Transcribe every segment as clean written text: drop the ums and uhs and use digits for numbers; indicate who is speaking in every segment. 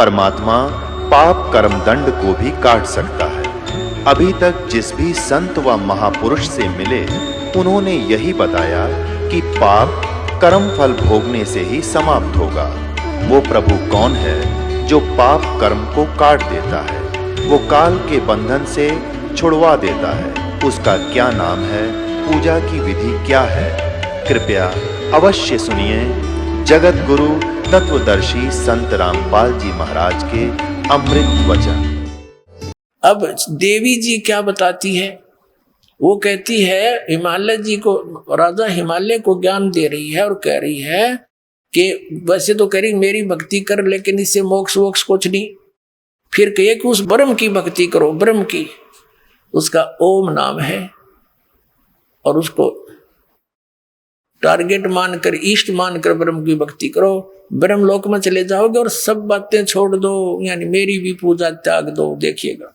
Speaker 1: परमात्मा पाप कर्म दंड को भी काट सकता है। अभी तक जिस भी संत व महापुरुष से मिले, उन्होंने यही बताया कि पाप कर्म फल भोगने से ही समाप्त होगा। वो प्रभु कौन है जो पाप कर्म को काट देता है, वो काल के बंधन से छुड़वा देता है। उसका क्या नाम है, पूजा की विधि क्या है? कृपया अवश्य सुनिए जगत गुरु तत्वदर्शी संत रामपाल जी महाराज के अमृत वचन।
Speaker 2: अब देवी जी क्या बताती है? वो कहती है हिमालय जी को, राजा हिमालय को ज्ञान दे रही है और कह रही है कि वैसे तो कह रही मेरी भक्ति कर, लेकिन इससे मोक्ष वोक्ष कुछ नहीं। फिर कहे कि उस ब्रह्म की भक्ति करो, ब्रह्म की, उसका ओम नाम है, और उसको टारगेट मानकर, इष्ट मानकर ब्रह्म की भक्ति करो। ब्रह्म लोक में चले जाओगे और सब बातें छोड़ दो, यानी मेरी भी पूजा त्याग दो। देखिएगा,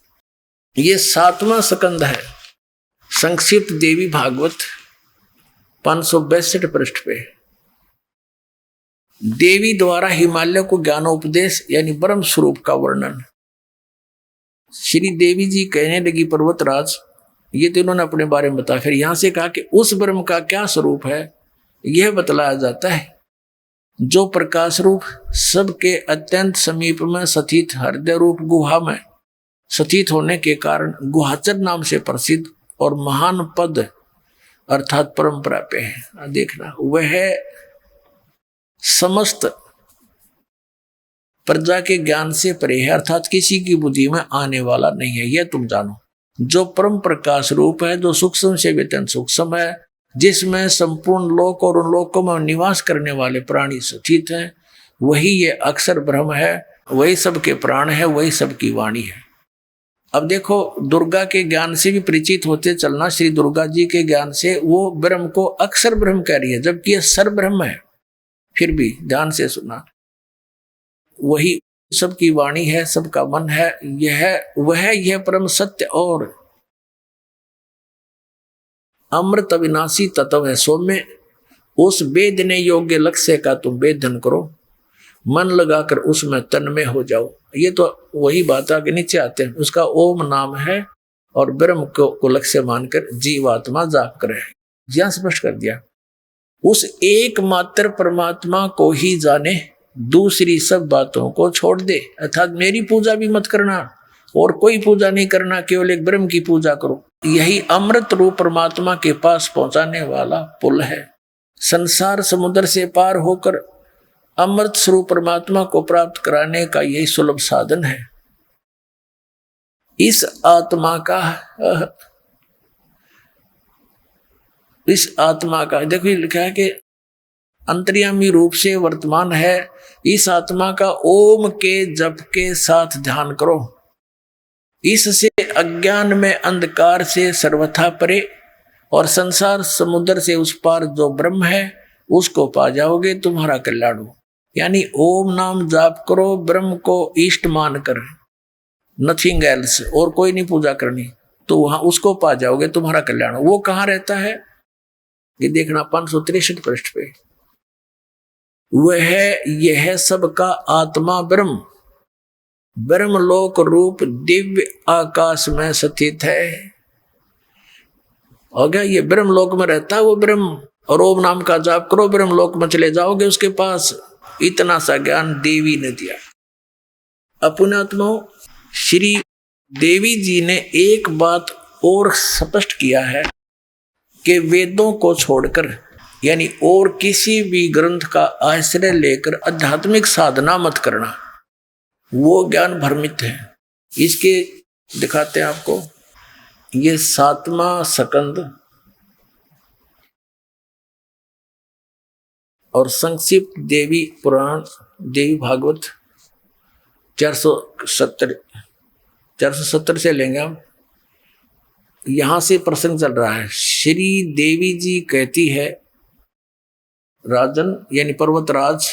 Speaker 2: ये 7वां स्कंद है, संक्षिप्त देवी भागवत 562 पृष्ठ पे। देवी द्वारा हिमालय को ज्ञानोपदेश यानी ब्रह्म स्वरूप का वर्णन। श्री देवी जी कहने लगी, पर्वतराज, ये तो इन्होंने अपने बारे में बताया। फिर यहां से कहा कि उस ब्रह्म का क्या स्वरूप है, यह बतलाया जाता है जो प्रकाश रूप सबके अत्यंत समीप में स्थित हृदय रूप गुहा में स्थित होने के कारण गुहाचर नाम से प्रसिद्ध और महान पद अर्थात परंपरा पे है। देखना, वह समस्त प्रजा के ज्ञान से परे है, अर्थात किसी की बुद्धि में आने वाला नहीं है, यह तुम जानो। जो परम प्रकाश रूप है, जो सूक्ष्म से वेतन सूक्ष्म है, जिसमें संपूर्ण लोक और उन लोकों में निवास करने वाले प्राणी स्थित हैं, वही ये अक्षर ब्रह्म है, वही सबके प्राण है, वही सबकी वाणी है। अब देखो, दुर्गा के ज्ञान से भी परिचित होते चलना। श्री दुर्गा जी के ज्ञान से वो ब्रह्म को अक्षर ब्रह्म कह रही है, जबकि यह सर ब्रह्म है। फिर भी ध्यान से सुना, वही सबकी वाणी है, सबका मन है, यह परम सत्य और अमृत अविनाशी तत्व है। सौम्य, उस वेदने योग्य लक्ष्य का तुम वेदन करो, मन लगाकर उसमें तन्मय हो जाओ। ये तो वही बात आगे नीचे आते हैं। उसका ओम नाम है और ब्रह्म को लक्ष्य मानकर जीवात्मा जाप करे। यहां स्पष्ट कर दिया, उस एकमात्र परमात्मा को ही जाने, दूसरी सब बातों को छोड़ दे। अर्थात मेरी पूजा भी मत करना और कोई पूजा नहीं करना, केवल एक ब्रह्म की पूजा करो। यही अमृत रूप परमात्मा के पास पहुंचाने वाला पुल है। संसार समुद्र से पार होकर अमृत स्वरूप परमात्मा को प्राप्त कराने का यही सुलभ साधन है। इस आत्मा का देखो, लिखा है कि अंतर्यामी रूप से वर्तमान है। इस आत्मा का ओम के जप के साथ ध्यान करो। इससे अज्ञान में अंधकार से सर्वथा परे और संसार समुद्र से उस पार जो ब्रह्म है उसको पा जाओगे, तुम्हारा कल्याण हो। यानी ओम नाम जाप करो, ब्रह्म को इष्ट मानकर, नथिंग एल्स, और कोई नहीं पूजा करनी, तो वहां उसको पा जाओगे, तुम्हारा कल्याण हो। वो कहाँ रहता है, ये देखना 563 पृष्ठ पे। वह यह सबका आत्मा ब्रह्म ब्रह्मलोक रूप दिव्य आकाश में स्थित है। हो गया, ये ब्रह्मलोक में रहता है वो ब्रह्म। और ओम नाम का जाप करो, ब्रह्मलोक में चले जाओगे उसके पास। इतना सा ज्ञान देवी ने दिया। अपनात्माओं, श्री देवी जी ने एक बात और स्पष्ट किया है कि वेदों को छोड़कर, यानी और किसी भी ग्रंथ का आश्रय लेकर आध्यात्मिक साधना मत करना, वो ज्ञान भ्रमित है। इसके दिखाते हैं आपको, ये 7वां स्कंद और संक्षिप्त देवी पुराण, देवी भागवत 470 से लेंगे हम। यहां से प्रसंग चल रहा है। श्री देवी जी कहती है, राजन यानी पर्वतराज,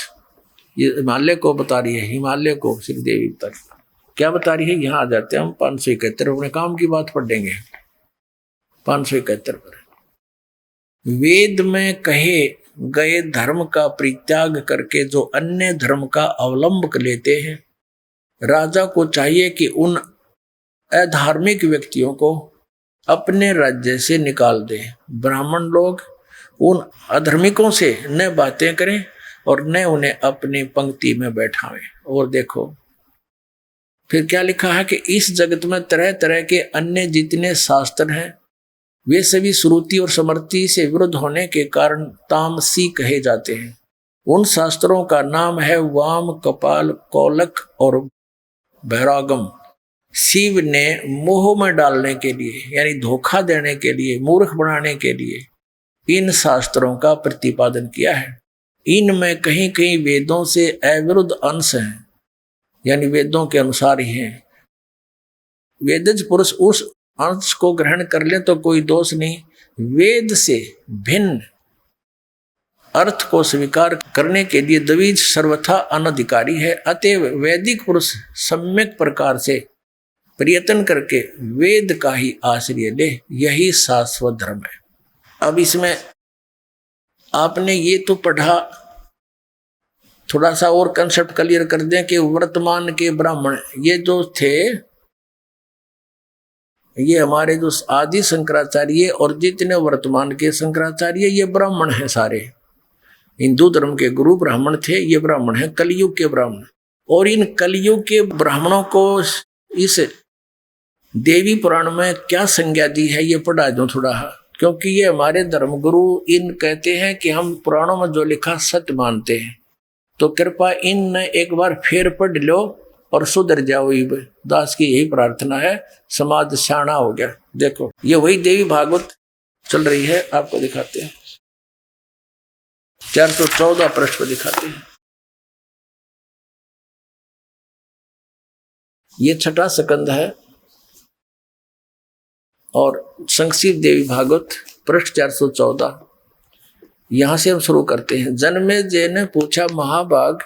Speaker 2: ये हिमालय को बता रही है, हिमालय को श्री देवी बता रही है। क्या बता रही है, यहां आ जाते हैं हम 571 अपने काम की बात पढ़ेंगे 571 पर। वेद में कहे गए धर्म का परित्याग करके जो अन्य धर्म का अवलंब लेते हैं, राजा को चाहिए कि उन अधार्मिक व्यक्तियों को अपने राज्य से निकाल दे। ब्राह्मण लोग उन अधर्मिकों से न बातें करें और न उन्हें अपनी पंक्ति में बैठावें। और देखो फिर क्या लिखा है कि इस जगत में तरह तरह के अन्य जितने शास्त्र हैं वे सभी श्रुति और स्मृति से विरुद्ध होने के कारण तामसी कहे जाते हैं। उन शास्त्रों का नाम है वाम, कपाल, कौलक और भैरागम। शिव ने मोह में डालने के लिए यानी धोखा देने के लिए, मूर्ख बनाने के लिए इन शास्त्रों का प्रतिपादन किया है। इनमें कहीं कहीं वेदों से अविरुद्ध अंश हैं, यानी वेदों के अनुसार ही हैं। वेदज पुरुष उस अंश को ग्रहण कर ले तो कोई दोष नहीं। वेद से भिन्न अर्थ को स्वीकार करने के लिए द्विज सर्वथा अनधिकारी है। अतएव वैदिक पुरुष सम्यक प्रकार से प्रयत्न करके वेद का ही आश्रय ले, यही शाश्वत धर्म है। अब इसमें आपने ये तो पढ़ा, थोड़ा सा और कंसेप्ट क्लियर कर दें कि वर्तमान के ब्राह्मण ये जो थे, ये हमारे जो आदि शंकराचार्य और जितने वर्तमान के शंकराचार्य ये ब्राह्मण हैं सारे। हिंदू धर्म के गुरु ब्राह्मण थे, ये ब्राह्मण हैं कलयुग के ब्राह्मण। और इन कलयुग के ब्राह्मणों को इस देवी पुराण में क्या संज्ञा दी है ये पढ़ा दो थोड़ा, क्योंकि ये हमारे धर्म गुरु इन कहते हैं कि हम पुराणों में जो लिखा सत्य मानते हैं, तो कृपा इन एक बार फिर पढ़ लो और सुधर जाओ। दास की यही प्रार्थना है, समाज शाना हो गया। देखो ये वही देवी भागवत चल रही है, आपको दिखाते हैं 414 पृष्ठ पर दिखाते हैं। ये छठा स्कंद है और संक्षिप्त देवी भागवत पृष्ठ 414। यहां से हम शुरू करते हैं। जन्मेजय ने पूछा, महाभाग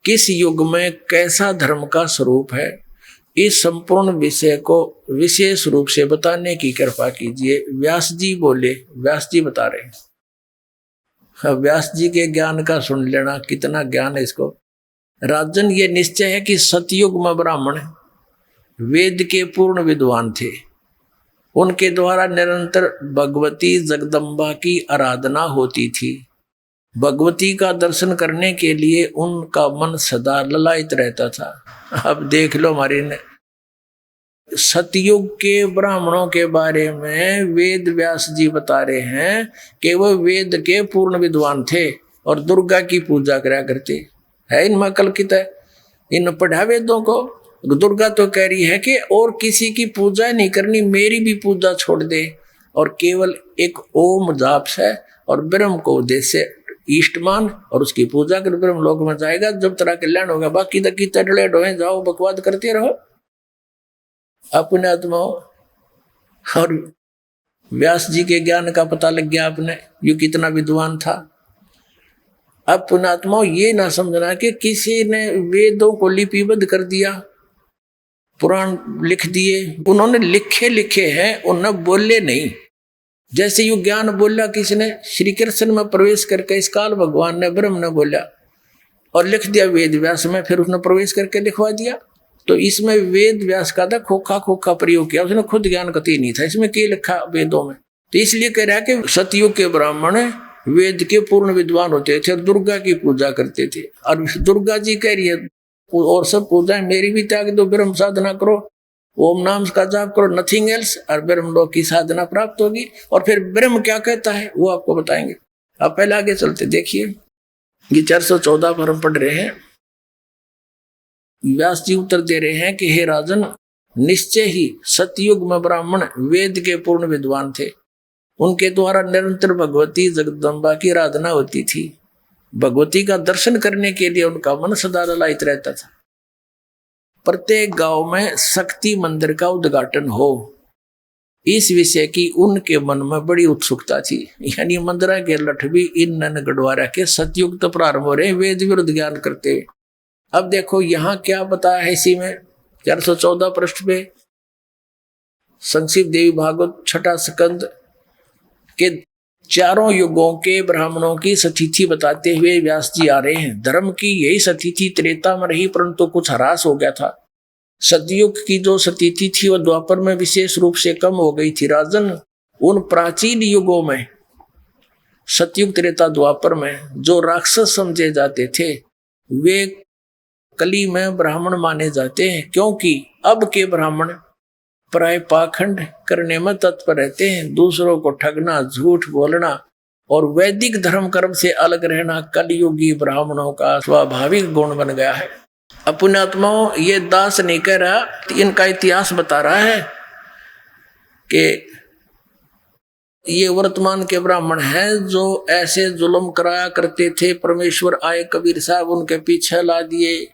Speaker 2: किस युग में कैसा धर्म का स्वरूप है, इस संपूर्ण विषय को विशेष रूप से बताने की कृपा कीजिए। व्यास जी बोले, व्यास जी बता रहे हैं। व्यास जी के ज्ञान का सुन लेना, कितना ज्ञान है इसको। राजन, ये निश्चय है कि सतयुग में ब्राह्मण वेद के पूर्ण विद्वान थे। उनके द्वारा निरंतर भगवती जगदम्बा की आराधना होती थी। भगवती का दर्शन करने के लिए उनका मन सदा ललायित रहता था। अब देख लो हमारे ने सतयुग के ब्राह्मणों के बारे में वेद व्यास जी बता रहे हैं कि वो वेद के पूर्ण विद्वान थे और दुर्गा की पूजा करा करते है। इनमें कल्पित है, इन पढ़ा वेदों को। दुर्गा तो कह रही है कि और किसी की पूजा नहीं करनी, मेरी भी पूजा छोड़ दे और केवल एक ओम जाप है और ब्रह्म को उद्देश्य इष्टमान और उसकी पूजा कर ब्रह्म लोक में जाएगा, जब तेरा कल्याण होगा। बाकी तक की तड़ले ढोए जाओ बकवाद करते रहो अपने आत्मा। और व्यास जी के ज्ञान का पता लग गया आपने, ये कितना विद्वान था। अब पुणात्मा ये ना समझना कि किसी ने वेदों को लिपिबद्ध कर दिया, पुराण लिख दिए। उन्होंने लिखे हैं, उन्होंने बोले नहीं। जैसे यू ज्ञान बोला किसने, श्री कृष्ण में प्रवेश करके इस काल भगवान ने ब्रह्म ने बोला और लिख दिया वेद व्यास में, फिर उसने प्रवेश करके लिखवा दिया। तो इसमें वेद व्यास का था खोखा खोखा प्रयोग किया, उसने खुद ज्ञान कतई नहीं था। इसमें क्या लिखा वेदों में, तो इसलिए कह रहा है कि सतयुग के ब्राह्मण वेद के पूर्ण विद्वान होते थे और दुर्गा की पूजा करते थे। और दुर्गा जी कह रही है और सब पूजाएं मेरी भी त्याग दो, ब्रह्म साधना करो, ओम नाम का जाप करो, नथिंग एल्स, और ब्रह्म लोक की साधना प्राप्त होगी। और फिर ब्रह्म क्या कहता है वो आपको बताएंगे। अब पहले आगे चलते, देखिए ये 414 पर हम पढ़ रहे हैं। व्यास जी उत्तर दे रहे हैं कि हे राजन, निश्चय ही सतयुग में ब्राह्मण वेद के पूर्ण विद्वान थे। उनके द्वारा निरंतर भगवती जगदम्बा की आराधना होती थी। भगवती का दर्शन करने के लिए उनका मन सदा ललायित रहता था। प्रत्येक गांव में शक्ति मंदिर का उद्घाटन हो, इस विषय की उनके मन में बड़ी उत्सुकता थी। यानी मंदिर के लठ भी इन नन गढ़वारा के सतयुग तो प्रारंभ हो रहे वेद विरुद्ध ज्ञान करते हुए। अब देखो यहाँ क्या बताया है इसी में 414 पृष्ठ पे, संक्षिप्त देवी भागवत छठा स्कंद के चारों युगों के ब्राह्मणों की सतिथि बताते हुए व्यास जी आ रहे हैं। धर्म की यही सतिथि त्रेता में रही, परंतु कुछ ह्रास हो गया था। सतयुग की जो स्थिति थी वह द्वापर में विशेष रूप से कम हो गई थी राजन। उन प्राचीन युगों में सतयुग त्रेता द्वापर में जो राक्षस समझे जाते थे वे कली में ब्राह्मण माने जाते हैं, क्योंकि अब के ब्राह्मण प्राय पाखंड करने में तत्पर रहते हैं। दूसरों को ठगना, झूठ बोलना और वैदिक धर्म कर्म से अलग रहना कलयुगी ब्राह्मणों का स्वाभाविक गुण बन गया है। पुण्यात्माओं, ये दास नहीं कह रहा, इनका इतिहास बता रहा है कि ये वर्तमान के ब्राह्मण हैं जो ऐसे जुल्म कराया करते थे। परमेश्वर आए, कबीर साहब उनके पीछे ला दिए।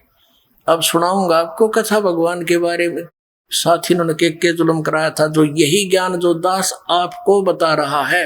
Speaker 2: अब सुनाऊंगा आपको कथा भगवान के बारे में, साथ ही उन्होंने के जुल्म कराया था। जो यही ज्ञान जो दास आपको बता रहा है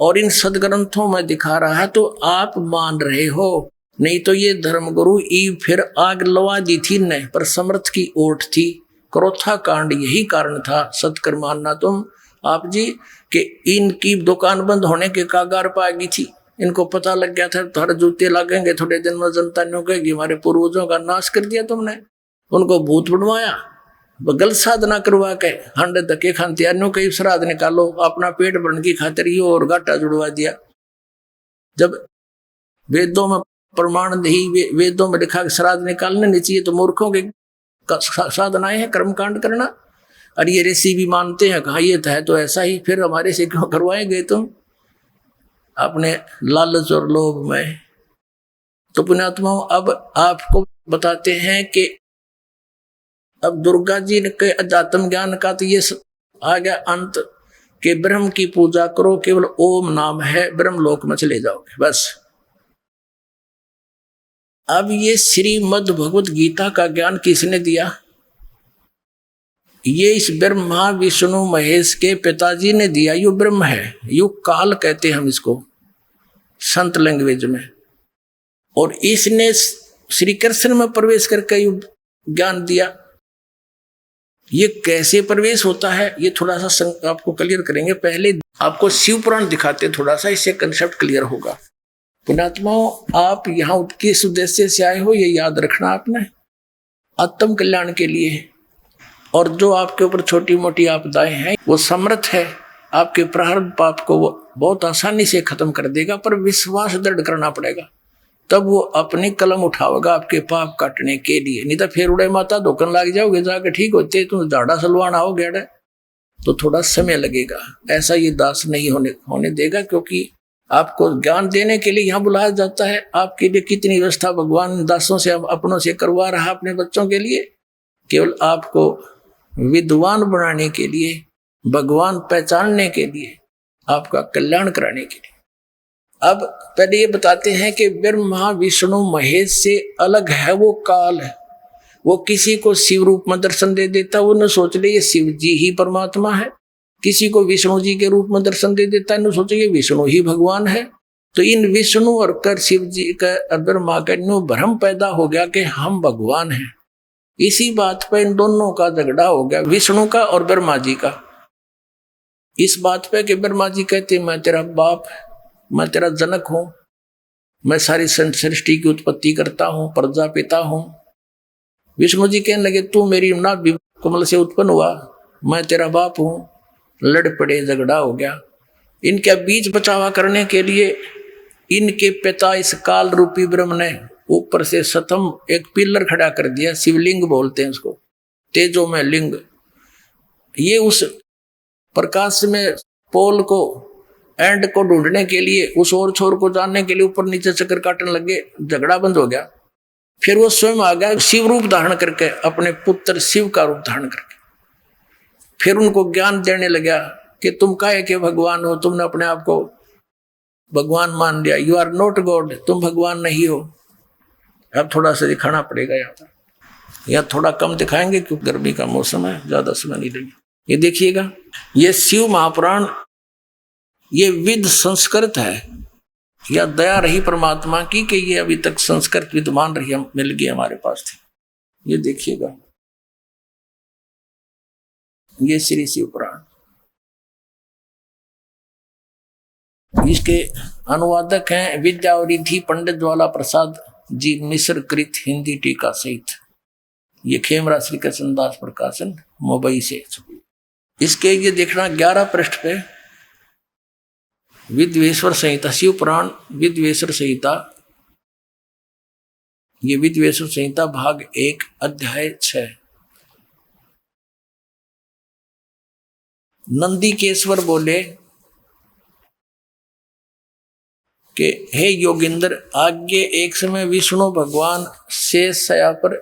Speaker 2: और इन सदग्रंथों में दिखा रहा है तो आप मान रहे हो, नहीं तो ये धर्मगुरु ई फिर आग लवा दी थी न, पर समर्थ की ओट थी। क्रोथा कांड यही कारण था। सत्कर मानना तुम आप जी कि इनकी दुकान बंद होने के कागार पर आ गई थी। इनको पता लग गया था तुम्हारे जूते लगेंगे, थोड़े दिन में जनता ने कहेगी हमारे पूर्वजों का नाश कर दिया तुमने। उनको भूत बनवाया, गलत साधना करवा के हंड धक्के खानतियानों कई श्राद्ध निकालो, अपना पेट भरने की खातिर ये और घाटा जुड़वा दिया। जब वेदों में प्रमाण नहीं, वेदों में लिखा श्राद्ध निकालने नहीं चाहिए, तो मूर्खों के साधनाएं हैं कर्मकांड करना। और ये ऋषि भी मानते हैं, कहा ये तो ऐसा ही, फिर हमारे से क्यों करवाएंगे तुम अपने लालच और लोभ में। तो पुण्यात्माओं, अब आपको बताते हैं कि अब दुर्गा जी के अध्यात्म ज्ञान का तो ये आ गया अंत कि ब्रह्म की पूजा करो, केवल ओम नाम है, ब्रह्मलोक में चले जाओगे बस। अब ये श्रीमद् भगवत गीता का ज्ञान किसने दिया? ये इस ब्रह्मा विष्णु महेश के पिताजी ने दिया। यु ब्रह्म है, यु काल कहते हैं हम इसको संत लैंग्वेज में। और इसने श्री कृष्ण में प्रवेश करके यु ज्ञान दिया। ये कैसे प्रवेश होता है ये थोड़ा सा आपको क्लियर करेंगे। पहले आपको शिव पुराण दिखाते थोड़ा सा, इससे कंसेप्ट क्लियर होगा। पुण्यात्माओं, आप यहाँ किस उद्देश्य से आए हो ये याद रखना आपने, आत्म कल्याण के लिए। और जो आपके ऊपर छोटी मोटी आपदाएं हैं वो समर्थ है आपके प्रारब्ध पाप को वो बहुत आसानी से खत्म कर देगा, पर विश्वास दृढ़ करना पड़ेगा, तब वो अपनी कलम उठाओगा आपके पाप काटने के लिए। नहीं तो फिर उड़े माता धोखन लग जाओगे, जाके ठीक होते तुम झाड़ा सलवान आओ गेड़ा, तो थोड़ा समय लगेगा। ऐसा ये दास नहीं होने देगा, क्योंकि आपको ज्ञान देने के लिए यहाँ बुलाया जाता है। आपके लिए कितनी व्यवस्था भगवान दासों से अपनों से करवा रहा अपने बच्चों के लिए, केवल आपको विद्वान बनाने के लिए, भगवान पहचानने के लिए, आपका कल्याण कराने के लिए। अब पहले ये बताते हैं कि ब्रह्मा विष्णु महेश से अलग है वो काल है। वो किसी को शिव रूप में दर्शन दे देता, वो न सोच ले ये शिव जी ही परमात्मा है। किसी को विष्णु जी के रूप में दर्शन दे देता है, न सोचे ये विष्णु ही भगवान है। तो इन विष्णु और कर शिव जी का ब्रह्मा का भ्रम पैदा हो गया कि हम भगवान हैं। इसी बात पर इन दोनों का झगड़ा हो गया, विष्णु का और ब्रह्मा जी का। इस बात पे कि ब्रह्मा जी कहते मैं तेरा बाप, मैं तेरा जनक हूं, मैं सारी सृष्टि की उत्पत्ति करता हूं, प्रजापिता हूं। विष्णु जी कहने लगे तू मेरी नाभि कमल से उत्पन्न हुआ, मैं तेरा बाप हूं। लड़ पड़े, झगड़ा हो गया। इनके बीच बचावा करने के लिए इनके पिता इस काल रूपी ब्रह्म ने ऊपर से सतम एक पिलर खड़ा कर दिया, शिवलिंग बोलते हैं उसको, तेजो में लिंग। ये उस प्रकाश में पोल को एंड को ढूंढने के लिए, उस और छोर को जानने के लिए ऊपर नीचे चक्कर काटने लगे, झगड़ा बंद हो गया। फिर वो स्वयं आ गया शिव रूप धारण करके, अपने पुत्र शिव का रूप धारण करके। फिर उनको ज्ञान देने लगा कि तुम काहे के भगवान हो, तुमने अपने आप को भगवान मान लिया, यू आर नॉट गॉड, तुम भगवान नहीं हो। अब थोड़ा सा दिखाना पड़ेगा यहाँ पर, या थोड़ा कम दिखाएंगे क्योंकि गर्मी का मौसम है, ज्यादा समय नहीं लगेगा। ये देखिएगा, ये शिव महापुराण ये विद संस्कृत है, या दया रही परमात्मा की कि ये अभी तक संस्कृत विद्वान रही मिल गई हमारे पास थी। ये देखिएगा, ये श्री शिव पुराण, इसके अनुवादक हैं विद्यावरिधि पंडित ज्वाला प्रसाद जी, मिस्र कृत हिंदी टीका सहित। ये खेमरा श्री कृष्णदास प्रकाशन मुंबई से। इसके ये देखना 11 पृष्ठ पे विद्वेश्वर संहिता, शिव पुराण विद्वेश्वर संहिता, ये विद्वेश्वर संहिता भाग 1 अध्याय 6। नंदीकेश्वर बोले कि हे योगिंद्र, आगे एक समय विष्णु भगवान शेष शया पर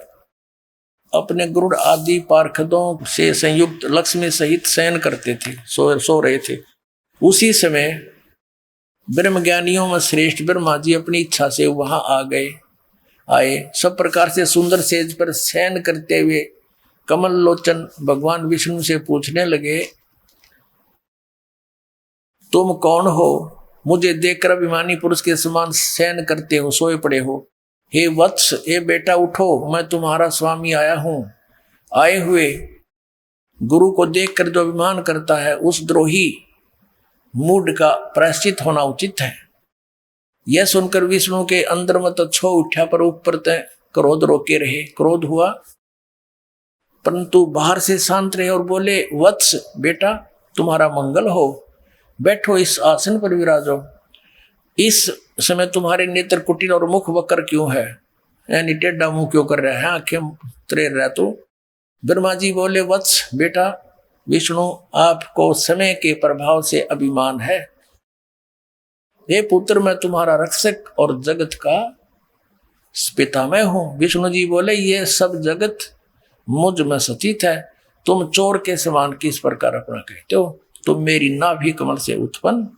Speaker 2: अपने गरुड़ आदि पार्षदों से संयुक्त लक्ष्मी सहित शयन करते थे, सो रहे थे। उसी समय ब्रह्मज्ञानियों में श्रेष्ठ ब्रह्मा जी अपनी इच्छा से वहां आए। सब प्रकार से सुंदर सेज पर शयन करते हुए कमल लोचन भगवान विष्णु से पूछने लगे, तुम कौन हो? मुझे देखकर अभिमानी पुरुष के समान शयन करते हो, सोए पड़े हो। हे वत्स, हे बेटा उठो, मैं तुम्हारा स्वामी आया हूं। आए हुए गुरु को देखकर जो अभिमान करता है, उस द्रोही मूड का प्रायश्चित होना उचित है। यह सुनकर विष्णु के अंदर मत छो उठा, पर ऊपर तय क्रोध रोके रहे। क्रोध हुआ परंतु बाहर से शांत रहे और बोले, वत्स बेटा तुम्हारा मंगल हो, बैठो इस आसन पर विराजो। इस समय तुम्हारे नेत्र कुटिल और मुख वक्र क्यों है, यानी टेढ़ा मुंह क्यों कर रहा है, आंखें तरेर रहा तू? ब्रह्मा जी बोले, वत्स बेटा विष्णु आपको समय के प्रभाव से अभिमान है। हे पुत्र, मैं तुम्हारा रक्षक और जगत का पिता मैं हूं। विष्णु जी बोले, ये सब जगत मुझ में सचित है, तुम चोर के समान किस प्रकार अपना कहते हो? तुम मेरी नाभि कमल से उत्पन्न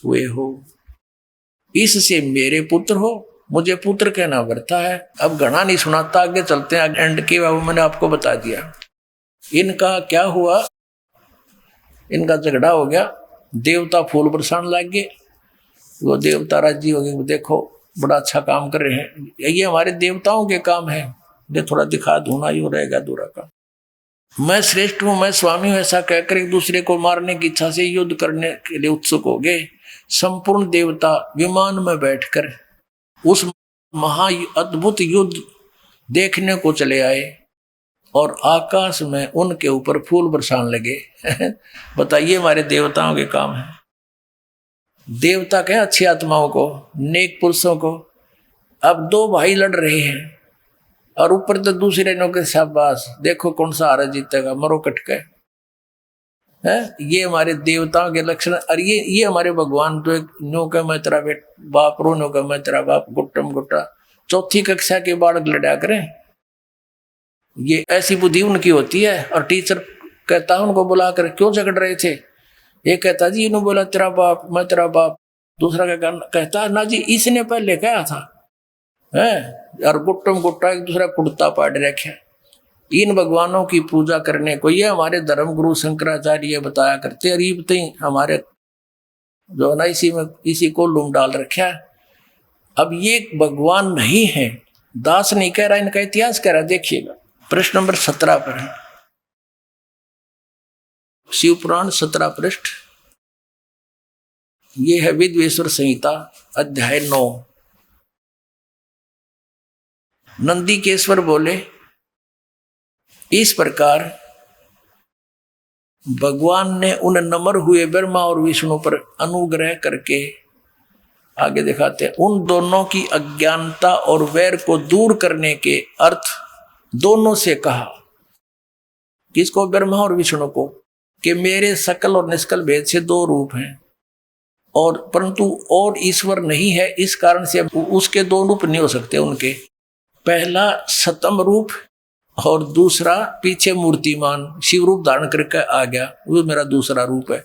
Speaker 2: हुए हो, इससे मेरे पुत्र हो। मुझे पुत्र कहना बढ़ता है। अब घना नहीं सुनाता, आगे चलते हैं। एंड के बाबू मैंने आपको बता दिया। इनका क्या हुआ, इनका झगड़ा हो गया, देवता फूल बरसाने लग गए। वो देवता राजी हो गए, देखो बड़ा अच्छा काम कर रहे हैं, ये हमारे देवताओं के काम है, ये थोड़ा दिखा दूना ही हो रहेगा दूरा का। मैं श्रेष्ठ हूं, मैं स्वामी हूं, ऐसा कहकर एक दूसरे को मारने की इच्छा से युद्ध करने के लिए उत्सुक हो गए। संपूर्ण देवता विमान में बैठकर उस महा अद्भुत युद्ध देखने को चले आए और आकाश में उनके ऊपर फूल बरसाने लगे। बताइए, हमारे देवताओं के काम है। देवता कहें अच्छी आत्माओं को, नेक पुरुषों को। अब 2 भाई लड़ रहे हैं और ऊपर तो दूसरे नो के शाबाश, देखो कौन सा हारा जीतेगा, मरो कटके है। ये हमारे देवताओं के लक्षण। और ये हमारे भगवान तो एक नो का मैं तेरा बाप, रो नो का मैं तेरा बाप, गुट्टम गुट्टा। 4th कक्षा के बालक लड़ा करें, ये ऐसी बुद्धि उनकी होती है। और टीचर कहता है उनको बुलाकर, क्यों झगड़ रहे थे? ये कहता जी इन्होंने बोला तेरा बाप, मैं तेरा बाप। दूसरा कहता ना जी इसने पहले कहा था है। और गुट्टम गुट्टा एक दूसरा कुर्ता पाड़ रखे। इन भगवानों की पूजा करने को ये हमारे धर्म गुरु शंकराचार्य बताया करते। और ये बताई हमारे जो ना इसी को लूम डाल रखा है। अब ये भगवान नहीं है, दास नहीं कह रहा, इनका इतिहास कह रहा। देखिएगा प्रश्न नंबर 17 पर है, शिव पुराण 17 पृष्ठ। ये है विद्वेश्वर संहिता अध्याय 9। नंदीकेश्वर बोले, इस प्रकार भगवान ने उन नम्र हुए ब्रह्मा और विष्णु पर अनुग्रह करके, आगे दिखाते हैं, उन दोनों की अज्ञानता और वैर को दूर करने के अर्थ दोनों से कहा। किसको? ब्रह्मा और विष्णु को, कि मेरे सकल और निष्कल भेद से 2 रूप हैं और परंतु और ईश्वर नहीं है। इस कारण से उसके 2 रूप नहीं हो सकते उनके। पहला सतम रूप और दूसरा पीछे मूर्तिमान शिव रूप धारण करके आ गया, वो मेरा दूसरा रूप है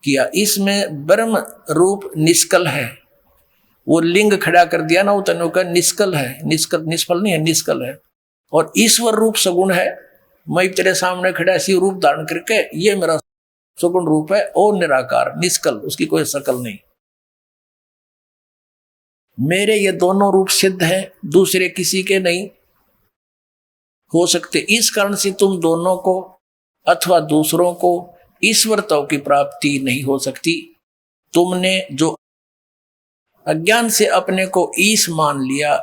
Speaker 2: किया। इसमें ब्रह्म रूप निष्कल है, वो लिंग खड़ा कर दिया ना, उतनों का निष्कल है, निष्कल निष्फल नहीं है, निष्कल है। और ईश्वर रूप सगुण है, मैं तेरे सामने खड़ा शिव रूप धारण करके, ये मेरा सगुण रूप है और निराकार निष्कल, उसकी कोई शकल नहीं। मेरे ये दोनों रूप सिद्ध है, दूसरे किसी के नहीं हो सकते। इस कारण से तुम दोनों को अथवा दूसरों को ईश्वरता की प्राप्ति नहीं हो सकती। तुमने जो अज्ञान से अपने को ईश मान लिया,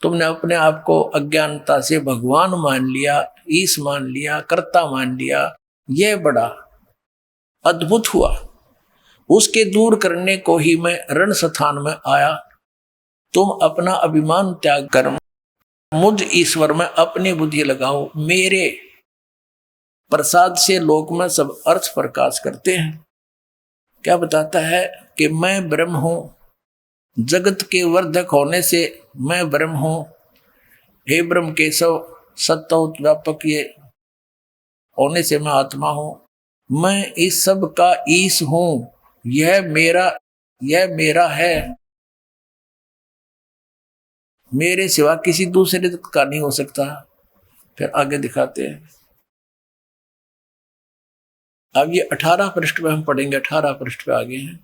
Speaker 2: तुमने अपने आप को अज्ञानता से भगवान मान लिया, ईश मान लिया, कर्ता मान लिया। यह बड़ा अद्भुत हुआ। उसके दूर करने को ही मैं रण स्थान में आया। तुम अपना अभिमान त्याग कर मुझ ईश्वर में अपनी बुद्धि लगाओ। मेरे प्रसाद से लोक में सब अर्थ प्रकाश करते हैं। क्या बताता है कि मैं ब्रह्म हूं, जगत के वर्धक होने से मैं ब्रह्म हूं। हे ब्रह्म केशव, सत्ता व्यापक ये होने से मैं आत्मा हूं। मैं इस सब का ईश हूं। यह मेरा है। मेरे सिवा किसी दूसरे का नहीं हो सकता। फिर आगे दिखाते हैं। अब ये 18 पृष्ठ पे हम पढ़ेंगे। 18 पृष्ठ पे आगे हैं।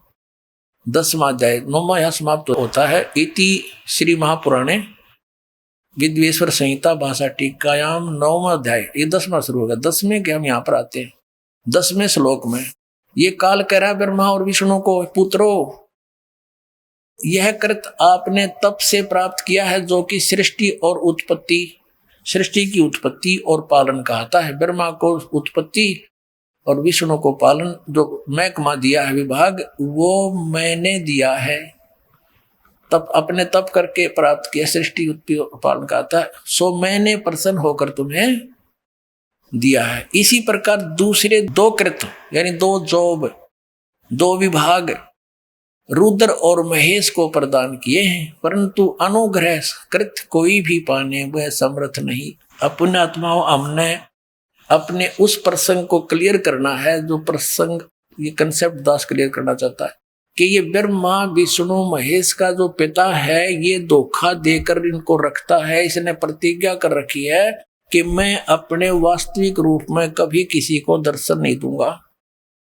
Speaker 2: 10वां अध्याय 9वां यहाँ समाप्त होता है। इति श्री महापुराणे विद्वेश्वर संहिता भाषा टीकायाम 9वां अध्याय। ये 10वां शुरू होगा। 10वें के हम यहाँ पर आते हैं। 10वें श्लोक में ये काल कह रहा है ब्रह्मा और विष्णु को, पुत्रो यह कृत आपने तप से प्राप्त किया है जो कि सृष्टि की उत्पत्ति और पालन कहता है। ब्रह्मा को उत्पत्ति और विष्णु को पालन, जो महकमा दिया है विभाग, वो मैंने दिया है। तब अपने तप करके प्राप्त किया, सृष्टि उत्पत्ति और पालन कहता है। सो मैंने प्रसन्न होकर तुम्हें दिया है। इसी प्रकार दूसरे दो कृत यानी दो जॉब, दो विभाग रुद्र और महेश को प्रदान किए हैं, परंतु अनुग्रह कृत कोई भी पाने वह समर्थ नहीं। अपने आत्माओं हमने अपने उस प्रसंग को क्लियर करना है, जो प्रसंग ये कंसेप्ट दास क्लियर करना चाहता है कि ये ब्रह्मा विष्णु महेश का जो पिता है ये धोखा देकर इनको रखता है। इसने प्रतिज्ञा कर रखी है कि मैं अपने वास्तविक रूप में कभी किसी को दर्शन नहीं दूंगा।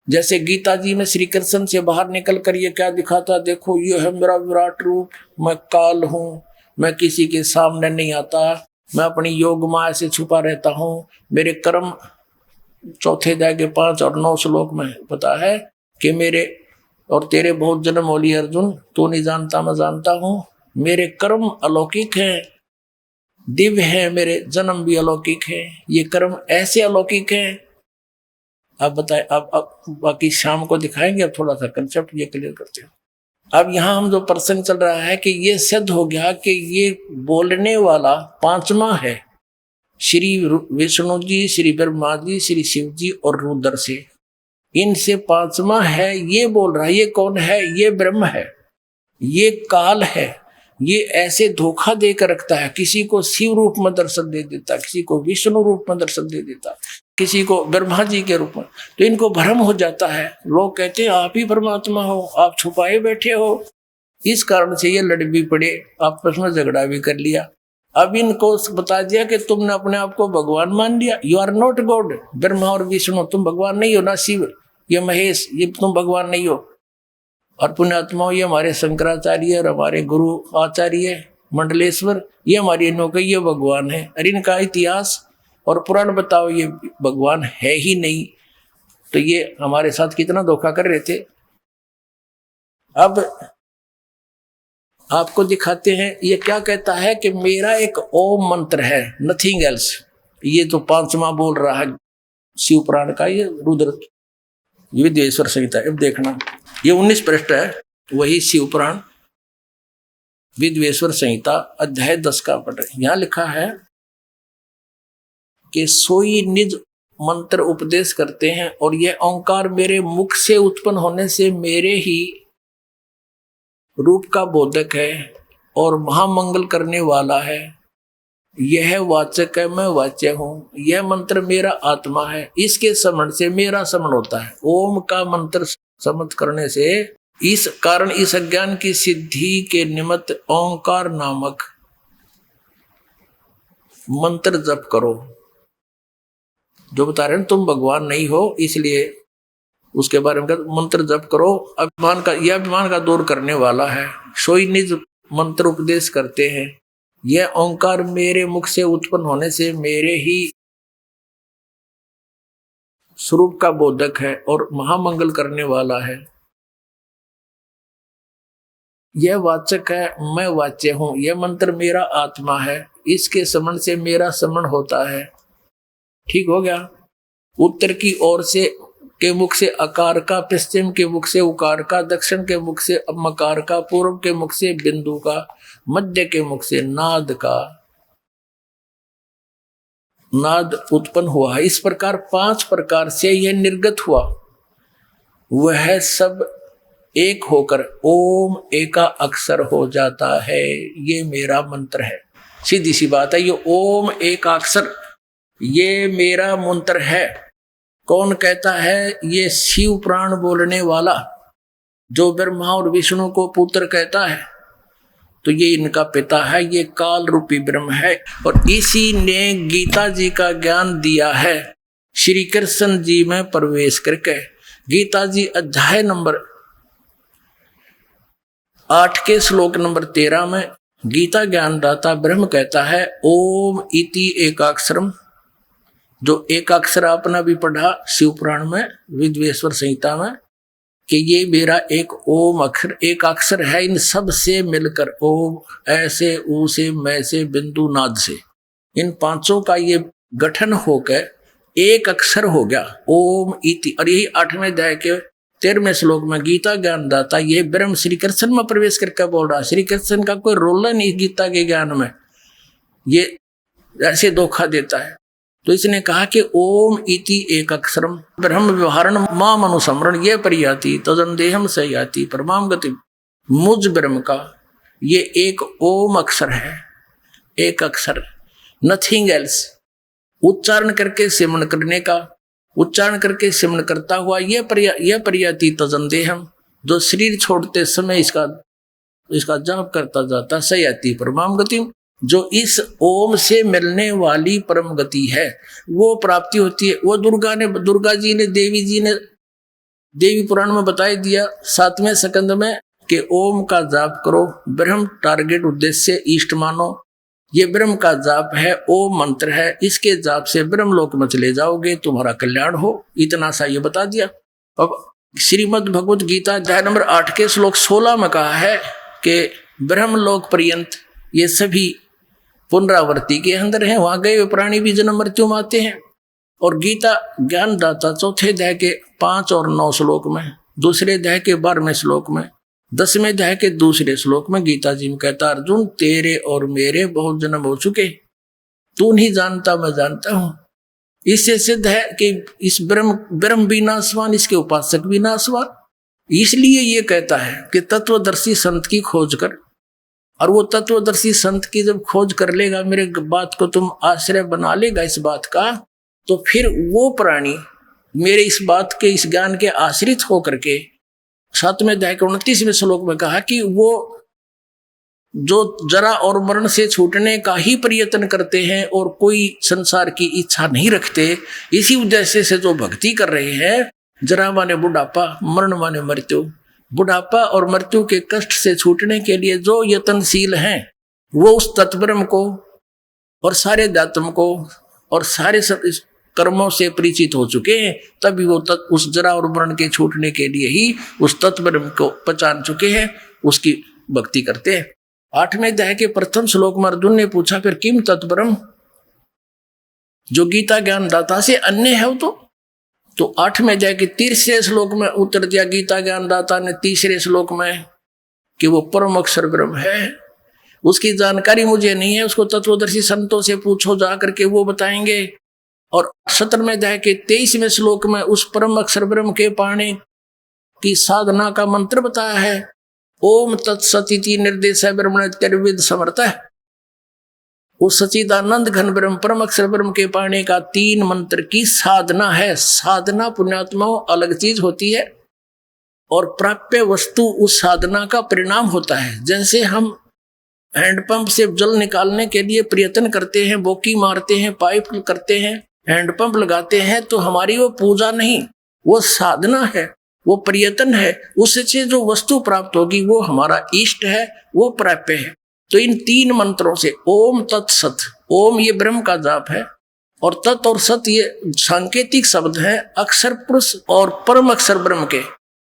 Speaker 2: जैसे गीता जी में श्री कृष्ण से बाहर निकल कर ये क्या दिखाता, देखो ये है मेरा विराट रूप, मैं काल हूँ, मैं किसी के सामने नहीं आता, मैं अपनी योग माया से छुपा रहता हूँ। मेरे कर्म 4th अध्याय के 5 और 9 श्लोक में पता है कि मेरे और तेरे बहुत जन्म होली अर्जुन, तू नहीं जानता मैं जानता हूँ। मेरे कर्म अलौकिक हैं, दिव्य है, मेरे जन्म भी अलौकिक है। ये कर्म ऐसे अलौकिक है। अब बताए, अब बाकी शाम को दिखाएंगे। अब थोड़ा सा कंसेप्ट ये क्लियर करते हैं। अब यहाँ हम जो प्रसंग चल रहा है कि ये सिद्ध हो गया कि ये बोलने वाला 5वां है श्री विष्णु जी, श्री ब्रह्मा जी, श्री शिव जी और रुद्र से। इनसे 5वां है ये बोल रहा है। ये कौन है? ये ब्रह्म है, ये काल है। ये ऐसे धोखा देकर रखता है। किसी को शिव रूप में दर्शन दे देता, किसी को विष्णु रूप में दर्शन दे देता, किसी को ब्रह्मा जी के रूप में। तो इनको भ्रम हो जाता है। लोग कहते हैं आप ही परमात्मा हो, आप छुपाए बैठे हो। इस कारण से ये लड़ भी पड़े, आपस में झगड़ा भी कर लिया। अब इनको बता दिया कि तुमने अपने आप को भगवान मान लिया। You are not God. Brahma और विष्णु तुम भगवान नहीं हो, ना शिव, ये महेश, ये तुम भगवान नहीं हो। और पुण्यात्माओं, ये हमारे शंकराचार्य और हमारे गुरु आचार्य मंडलेश्वर, ये हमारी नौकरी, ये भगवान है। और इनका इतिहास और पुराण बताओ ये भगवान है ही नहीं। तो ये हमारे साथ कितना धोखा कर रहे थे। अब आपको दिखाते हैं ये क्या कहता है कि मेरा एक ओम मंत्र है, नथिंग एल्स। ये तो 5वां बोल रहा है शिव पुराण का, ये रुद्र विद्वेश्वर संहिता। अब देखना, ये 19 पृष्ठ है, वही शिव पुराण विद्वेश्वर संहिता अध्याय 10 का पढ़ रहे। यहां लिखा है कि सोई निज मंत्र उपदेश करते हैं और यह ओंकार मेरे मुख से उत्पन्न होने से मेरे ही रूप का बोधक है और महामंगल करने वाला है। यह वाचक है, मैं वाच्य हूं। यह मंत्र मेरा आत्मा है, इसके समण से मेरा समण होता है। ओम का मंत्र समझ करने से इस कारण इस अज्ञान की सिद्धि के निमित्त ओंकार नामक मंत्र जप करो। जो बता रहे हैं तुम भगवान नहीं हो, इसलिए उसके बारे में मंत्र जप करो। अभिमान का, यह अभिमान का दूर करने वाला है। सोई निज मंत्र उपदेश करते हैं। यह ओंकार मेरे मुख से उत्पन्न होने से मेरे ही स्वरूप का बोधक है और महामंगल करने वाला है। यह वाचक है, मैं वाच्य हूं, यह मंत्र मेरा आत्मा है, इसके समन से मेरा समन होता है। ठीक हो गया। उत्तर की ओर से के मुख से अकार का, पश्चिम के मुख से उकार का, दक्षिण के मुख से मकार का, पूर्व के मुख से बिंदु का, मध्य के मुख से नाद का नाद उत्पन्न हुआ। इस प्रकार 5 प्रकार से यह निर्गत हुआ। वह सब एक होकर ओम एका अक्षर हो जाता है। ये मेरा मंत्र है। सीधी सी बात है, ये ओम एक अक्षर ये मेरा मंत्र है। कौन कहता है? ये शिव प्राण बोलने वाला, जो ब्रह्मा और विष्णु को पुत्र कहता है, तो ये इनका पिता है, ये काल रूपी ब्रह्म है। और इसी ने गीता जी का ज्ञान दिया है श्री कृष्ण जी में प्रवेश करके। गीता जी अध्याय नंबर 8 के श्लोक नंबर 13 में गीता ज्ञानदाता ब्रह्म कहता है ओम इति एकाक्षरम, जो एकाक्षर आपने भी पढ़ा शिव पुराण में, विद्वेश्वर संहिता में, कि ये मेरा एक ओम अक्षर एक अक्षर है। इन सब से मिलकर ओम, ऐसे, ऊ से, मैं से, बिंदु, नाद से, इन पांचों का ये गठन होकर एक अक्षर हो गया ओम इति। और यही 8वें अध्याय के 13वें श्लोक में गीता ज्ञानदाता ये ब्रह्म श्री कृष्ण में प्रवेश करके बोल रहा है। श्री कृष्ण का कोई रोल नहीं गीता के ज्ञान में, ये ऐसे धोखा देता है। तो इसने कहा कि ओम इति एक अक्षरम ब्रह्म व्यवहारण माम अनुसमरण ये परियाति तदंदेहम सयाति परमाम गति। मुझ ब्रह्म का ये एक ओम अक्षर है, एक अक्षर, नथिंग एल्स। उच्चारण करके सिमरण करने का, उच्चारण करके सिमरण करता हुआ यह परियाति तदंदेहम, जो शरीर छोड़ते समय इसका जाप करता जाता, सयाति परमाम गति, जो इस ओम से मिलने वाली परम गति है वो प्राप्ति होती है। वो दुर्गा जी ने देवी पुराण में बताई दिया 7वें स्कंद में कि ओम का जाप करो, ब्रह्म टारगेट उद्देश्य इष्ट मानो। ये ब्रह्म का जाप है, ओम मंत्र है, इसके जाप से ब्रह्मलोक में चले जाओगे, तुम्हारा कल्याण हो। इतना सा ये बता दिया। अब श्रीमद् भगवत गीता अध्याय नंबर 8 के श्लोक 16 में कहा है कि ब्रह्मलोक पर्यंत ये सभी पुनरावृत्ति के अंदर हैं, वहां गए प्राणी भी जन्म मृत्यु में आते हैं। और गीता ज्ञानदाता 4थे अध्याय के 5 और 9 श्लोक में, दूसरे अध्याय के 12वें श्लोक में, 10वें अध्याय के दूसरे श्लोक में गीता जी में कहता, अर्जुन तेरे और मेरे बहुत जन्म हो चुके, तू नहीं जानता मैं जानता हूं। इससे सिद्ध है कि इस ब्रह्म भी नाशवान, इसके उपासक भी नाशवान। इसलिए ये कहता है कि तत्वदर्शी संत की खोज कर, और वो तत्वदर्शी संत की जब खोज कर लेगा, मेरे बात को तुम आश्रय बना लेगा इस बात का, तो फिर वो प्राणी मेरे इस बात के, इस ज्ञान के आश्रित होकर के 7वें अध्याय के 29वें श्लोक में कहा कि वो जो जरा और मरण से छूटने का ही प्रयत्न करते हैं और कोई संसार की इच्छा नहीं रखते, इसी उद्देश्य से जो भक्ति कर रहे हैं, जरा माने बुढ़ापा, मरण माने मृत्यु, बुढ़ापा और मृत्यु के कष्ट से छूटने के लिए जो यत्नशील हैं, वो उस तत्ब्रह्म को और सारे दात्म को और सारे कर्मों से परिचित हो चुके हैं, तभी वो उस जरा और मरण के छूटने के लिए ही उस तत्ब्रह्म को पहचान चुके हैं, उसकी भक्ति करते हैं। 8वें अध्याय के प्रथम श्लोक में अर्जुन ने पूछा, फिर किम तत्ब्रह्म, जो गीता ज्ञानदाता से अन्य है वो तो 8वें अध्याय के 30वें श्लोक में उत्तर दिया गीता ज्ञानदाता ने 3रे श्लोक में कि वो परम अक्षर ब्रह्म है। उसकी जानकारी मुझे नहीं है, उसको तत्वदर्शी संतों से पूछो जा करके, वो बताएंगे। और 17वें अध्याय के 23वें श्लोक में उस परम अक्षर ब्रह्म के पाने की साधना का मंत्र बताया है, ओम तत्सदिति निर्देश ब्रह्मण त्रिविद समर्थ है। उस सचिदानंद घन ब्रह्म परम अक्षर ब्रह्म के पाने का 3 मंत्र की साधना है। साधना पुण्यात्माओं अलग चीज होती है और प्राप्य वस्तु उस साधना का परिणाम होता है। जैसे हम हैंडपंप से जल निकालने के लिए प्रयत्न करते हैं, बोकी मारते हैं, पाइप करते हैं, हैंडपंप लगाते हैं, तो हमारी वो पूजा नहीं, वो साधना है, वो प्रयत्न है। उससे जो वस्तु प्राप्त होगी वो हमारा इष्ट है, वो प्राप्य है। तो इन 3 मंत्रों से ओम तत्सत, ओम ये ब्रह्म का जाप है और तत् और सत ये सांकेतिक शब्द है अक्षर पुरुष और परम अक्षर ब्रह्म के।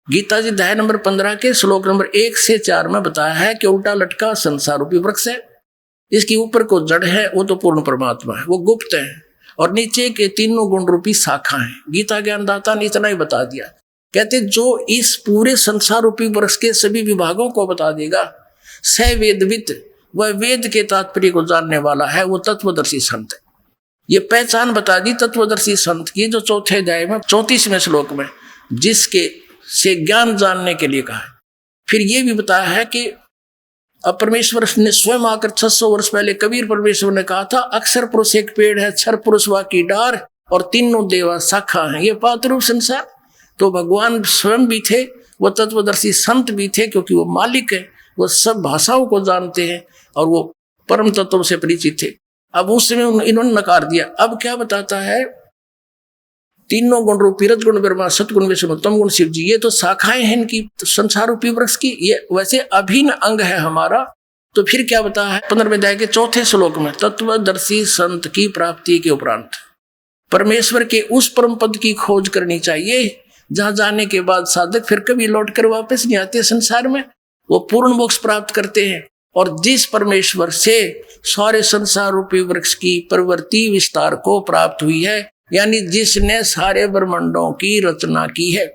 Speaker 2: गीता जी अध्याय नंबर 15 के श्लोक नंबर 1 से 4 में बताया है कि उल्टा लटका संसार रूपी वृक्ष है, इसके ऊपर को जड़ है, वो तो पूर्ण परमात्मा है, वो गुप्त है, और नीचे के तीनों गुण रूपी शाखा है। गीता ज्ञानदाता ने इतना ही बता दिया। कहते जो इस पूरे संसार रूपी वृक्ष के सभी विभागों को बता देगा, स वेदविद, वह वेद के तात्पर्य को जानने वाला है, वो तत्वदर्शी संत है। ये पहचान बता दी तत्वदर्शी संत की, जो चौथे अध्याय में 34वें श्लोक में जिसके से ज्ञान जानने के लिए कहा है। फिर ये भी बताया है कि अब परमेश्वर ने स्वयं आकर 600 वर्ष पहले कबीर परमेश्वर ने कहा था, अक्षर पुरुष एक पेड़ है, क्षर पुरुष वा की डार, और तीनों देवा शाखा है। ये पात्ररूप संसार। तो भगवान स्वयं भी थे, वो तत्वदर्शी संत भी थे, क्योंकि वो मालिक है, वो सब भाषाओं को जानते हैं और वो परम तत्व से परिचित थे। अब उस समय इन्होंने नकार दिया। अब क्या बताता है, तीनों गुण रूपी रजगुण ब्रह्मा, सतगुण विष्णु, तम गुण शिव जी, ये तो शाखाएं हैं इनकी संसार रूपी वृक्ष की, ये वैसे अभिन्न अंग है हमारा। तो फिर क्या बताया है 15वें अध्याय के 4थे श्लोक में, तत्वदर्शी संत की प्राप्ति के उपरांत परमेश्वर के उस परम पद की खोज करनी चाहिए जहां जाने के बाद साधक फिर कभी लौट कर वापस नहीं आते संसार में, वो पूर्ण मोक्ष प्राप्त करते हैं। और जिस परमेश्वर से सारे संसार रूपी वृक्ष की प्रवृत्ति विस्तार को प्राप्त हुई है, यानी जिसने सारे ब्रह्मांडों की रचना की है,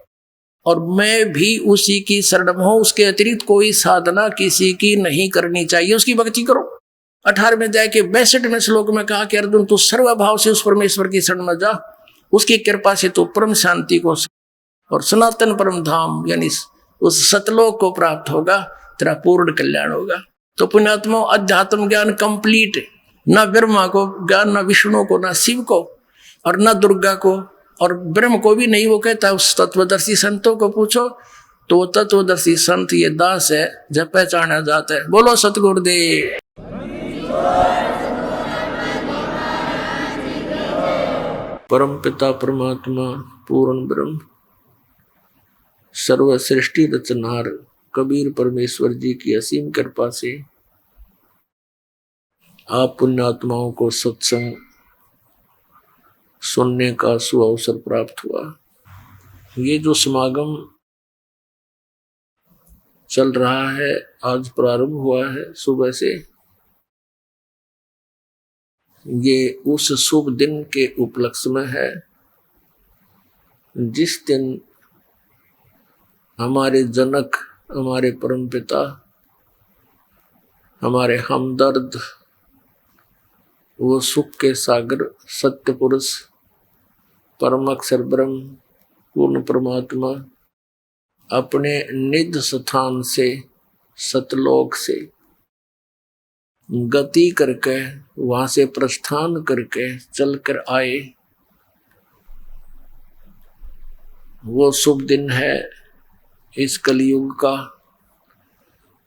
Speaker 2: और मैं भी उसी की शरण हूं, उसके अतिरिक्त कोई साधना किसी की नहीं करनी चाहिए, उसकी भक्ति करो। 18वें अध्याय के 62वें श्लोक में कहा कि अर्जुन तू सर्वभाव से उस परमेश्वर की शरण में जा, उसकी कृपा से तू परम शांति को और सनातन परम धाम यानी उस सतलोक को प्राप्त होगा, तेरा पूर्ण कल्याण होगा। तो पुण्यात्मा, अध्यात्म ज्ञान कंप्लीट, न ब्रह्मा को ज्ञान, न विष्णु को, न शिव को, और न दुर्गा को, और ब्रह्म को भी नहीं। वो कहता है उस तत्वदर्शी संतों को पूछो, तो वो तत्वदर्शी संत ये दास है जब पहचाना जाता है। बोलो सतगुरुदेव। परम पिता परमात्मा पूर्ण ब्रह्म सर्व सृष्टि रचनहार कबीर परमेश्वर जी की असीम कृपा से आप पुण्यात्माओं को सत्संग सुनने का सुअवसर प्राप्त हुआ। ये जो समागम चल रहा है, आज प्रारंभ हुआ है सुबह से, ये उस शुभ दिन के उपलक्ष्य में है जिस दिन हमारे जनक, हमारे परमपिता, हमारे हमदर्द, वो सुख के सागर सत्य पुरुष परम अक्षर ब्रह्म पूर्ण परमात्मा अपने निज स्थान से सतलोक से गति करके वहां से प्रस्थान करके चलकर आए। वो शुभ दिन है इस कलयुग का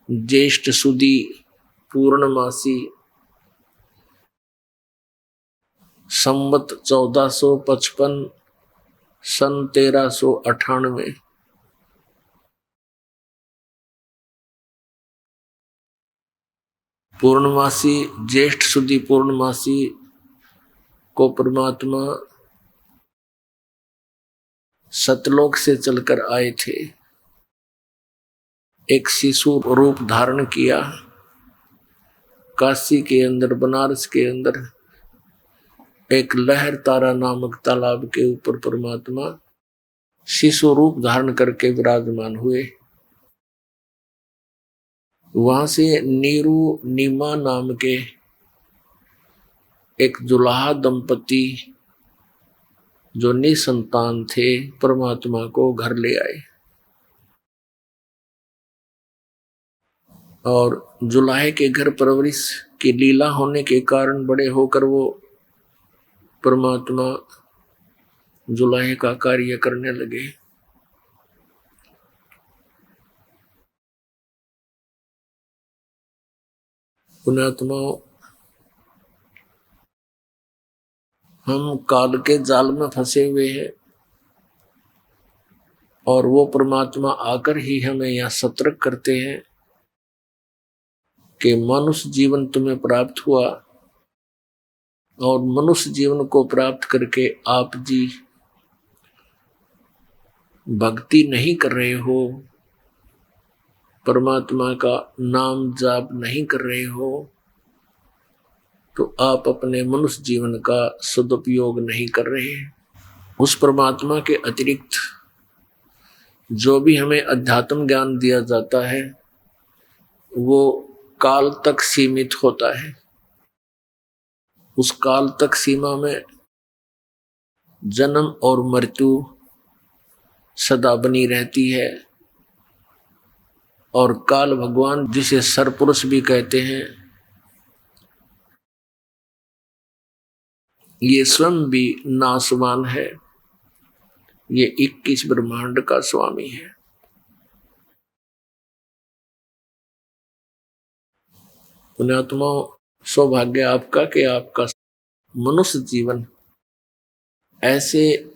Speaker 2: ज्येष्ठ सुदी पूर्णमासी संवत 1455 सन 1398। पूर्णमासी ज्येष्ठ सुदी पूर्णमासी को परमात्मा सतलोक से चलकर आए थे। एक शिशु रूप धारण किया, काशी के अंदर, बनारस के अंदर एक लहर तारा नामक तालाब के ऊपर परमात्मा शिशु रूप धारण करके विराजमान हुए। वहां से नीरू नीमा नाम के एक जुलाहा दंपति जो निसंतान थे, परमात्मा को घर ले आए। और जुलाहे के घर परवरिश की लीला होने के कारण बड़े होकर वो परमात्मा जुलाहे का कार्य करने लगे। पुण्यात्माओं, हम काल के जाल में फंसे हुए हैं और वो परमात्मा आकर ही हमें यहाँ सतर्क करते हैं कि मनुष्य जीवन तुम्हें प्राप्त हुआ और मनुष्य जीवन को प्राप्त करके आप जी भक्ति नहीं कर रहे हो, परमात्मा का नाम जाप नहीं कर रहे हो, तो आप अपने मनुष्य जीवन का सदुपयोग नहीं कर रहे। उस परमात्मा के अतिरिक्त जो भी हमें अध्यात्म ज्ञान दिया जाता है वो काल तक सीमित होता है। उस काल तक सीमा में जन्म और मृत्यु सदा बनी रहती है। और काल भगवान, जिसे सरपुरुष भी कहते हैं, ये स्वयं भी नाशवान है। ये 21 ब्रह्मांड का स्वामी है। पुण्यात्माओं, सौभाग्य आपका कि आपका मनुष्य जीवन ऐसे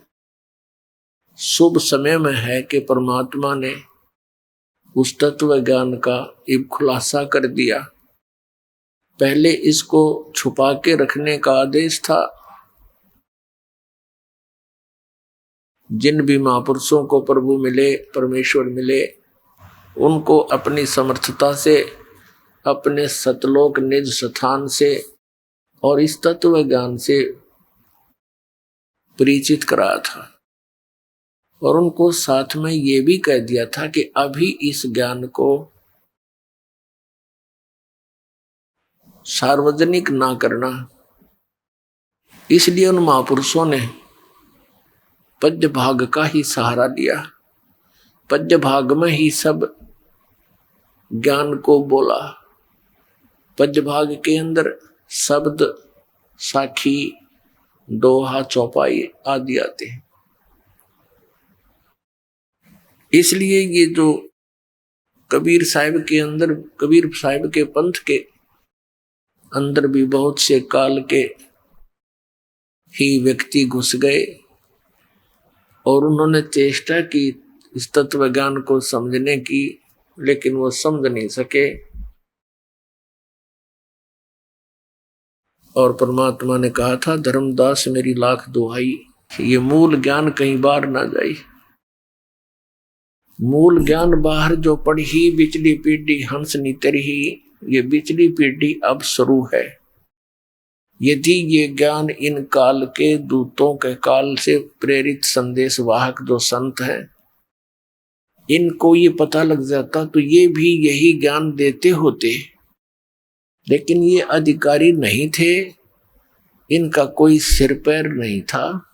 Speaker 2: शुभ समय में है कि परमात्मा ने उस तत्व ज्ञान का एक खुलासा कर दिया। पहले इसको छुपा के रखने का आदेश था। जिन भी महापुरुषों को प्रभु मिले, परमेश्वर मिले, उनको अपनी समर्थता से, अपने सतलोक निज स्थान से और इस तत्व ज्ञान से परिचित कराया था। और उनको साथ में ये भी कह दिया था कि अभी इस ज्ञान को सार्वजनिक ना करना। इसलिए उन महापुरुषों ने पद्य भाग का ही सहारा लिया। पद्य भाग में ही सब ज्ञान को बोला। पद्य भाग के अंदर शब्द, साखी, दोहा, चौपाई आदि आते हैं। इसलिए ये जो कबीर साहिब के अंदर, कबीर साहिब के पंथ के अंदर भी बहुत से काल के ही व्यक्ति घुस गए और उन्होंने चेष्टा की इस तत्व ज्ञान को समझने की, लेकिन वो समझ नहीं सके। और परमात्मा ने कहा था, धर्मदास मेरी लाख दुहाई, ये मूल ज्ञान कहीं बाहर ना जाए। मूल ज्ञान बाहर जो पढ़ी, बिचली पीढ़ी हंस नितरही, ये बिचली पीढ़ी अब शुरू है। यदि ये ज्ञान इन काल के दूतों के काल से प्रेरित संदेश वाहक जो संत हैं, इनको ये पता लग जाता तो ये भी यही ज्ञान देते होते। लेकिन ये अधिकारी नहीं थे, इनका कोई सिर पैर नहीं था।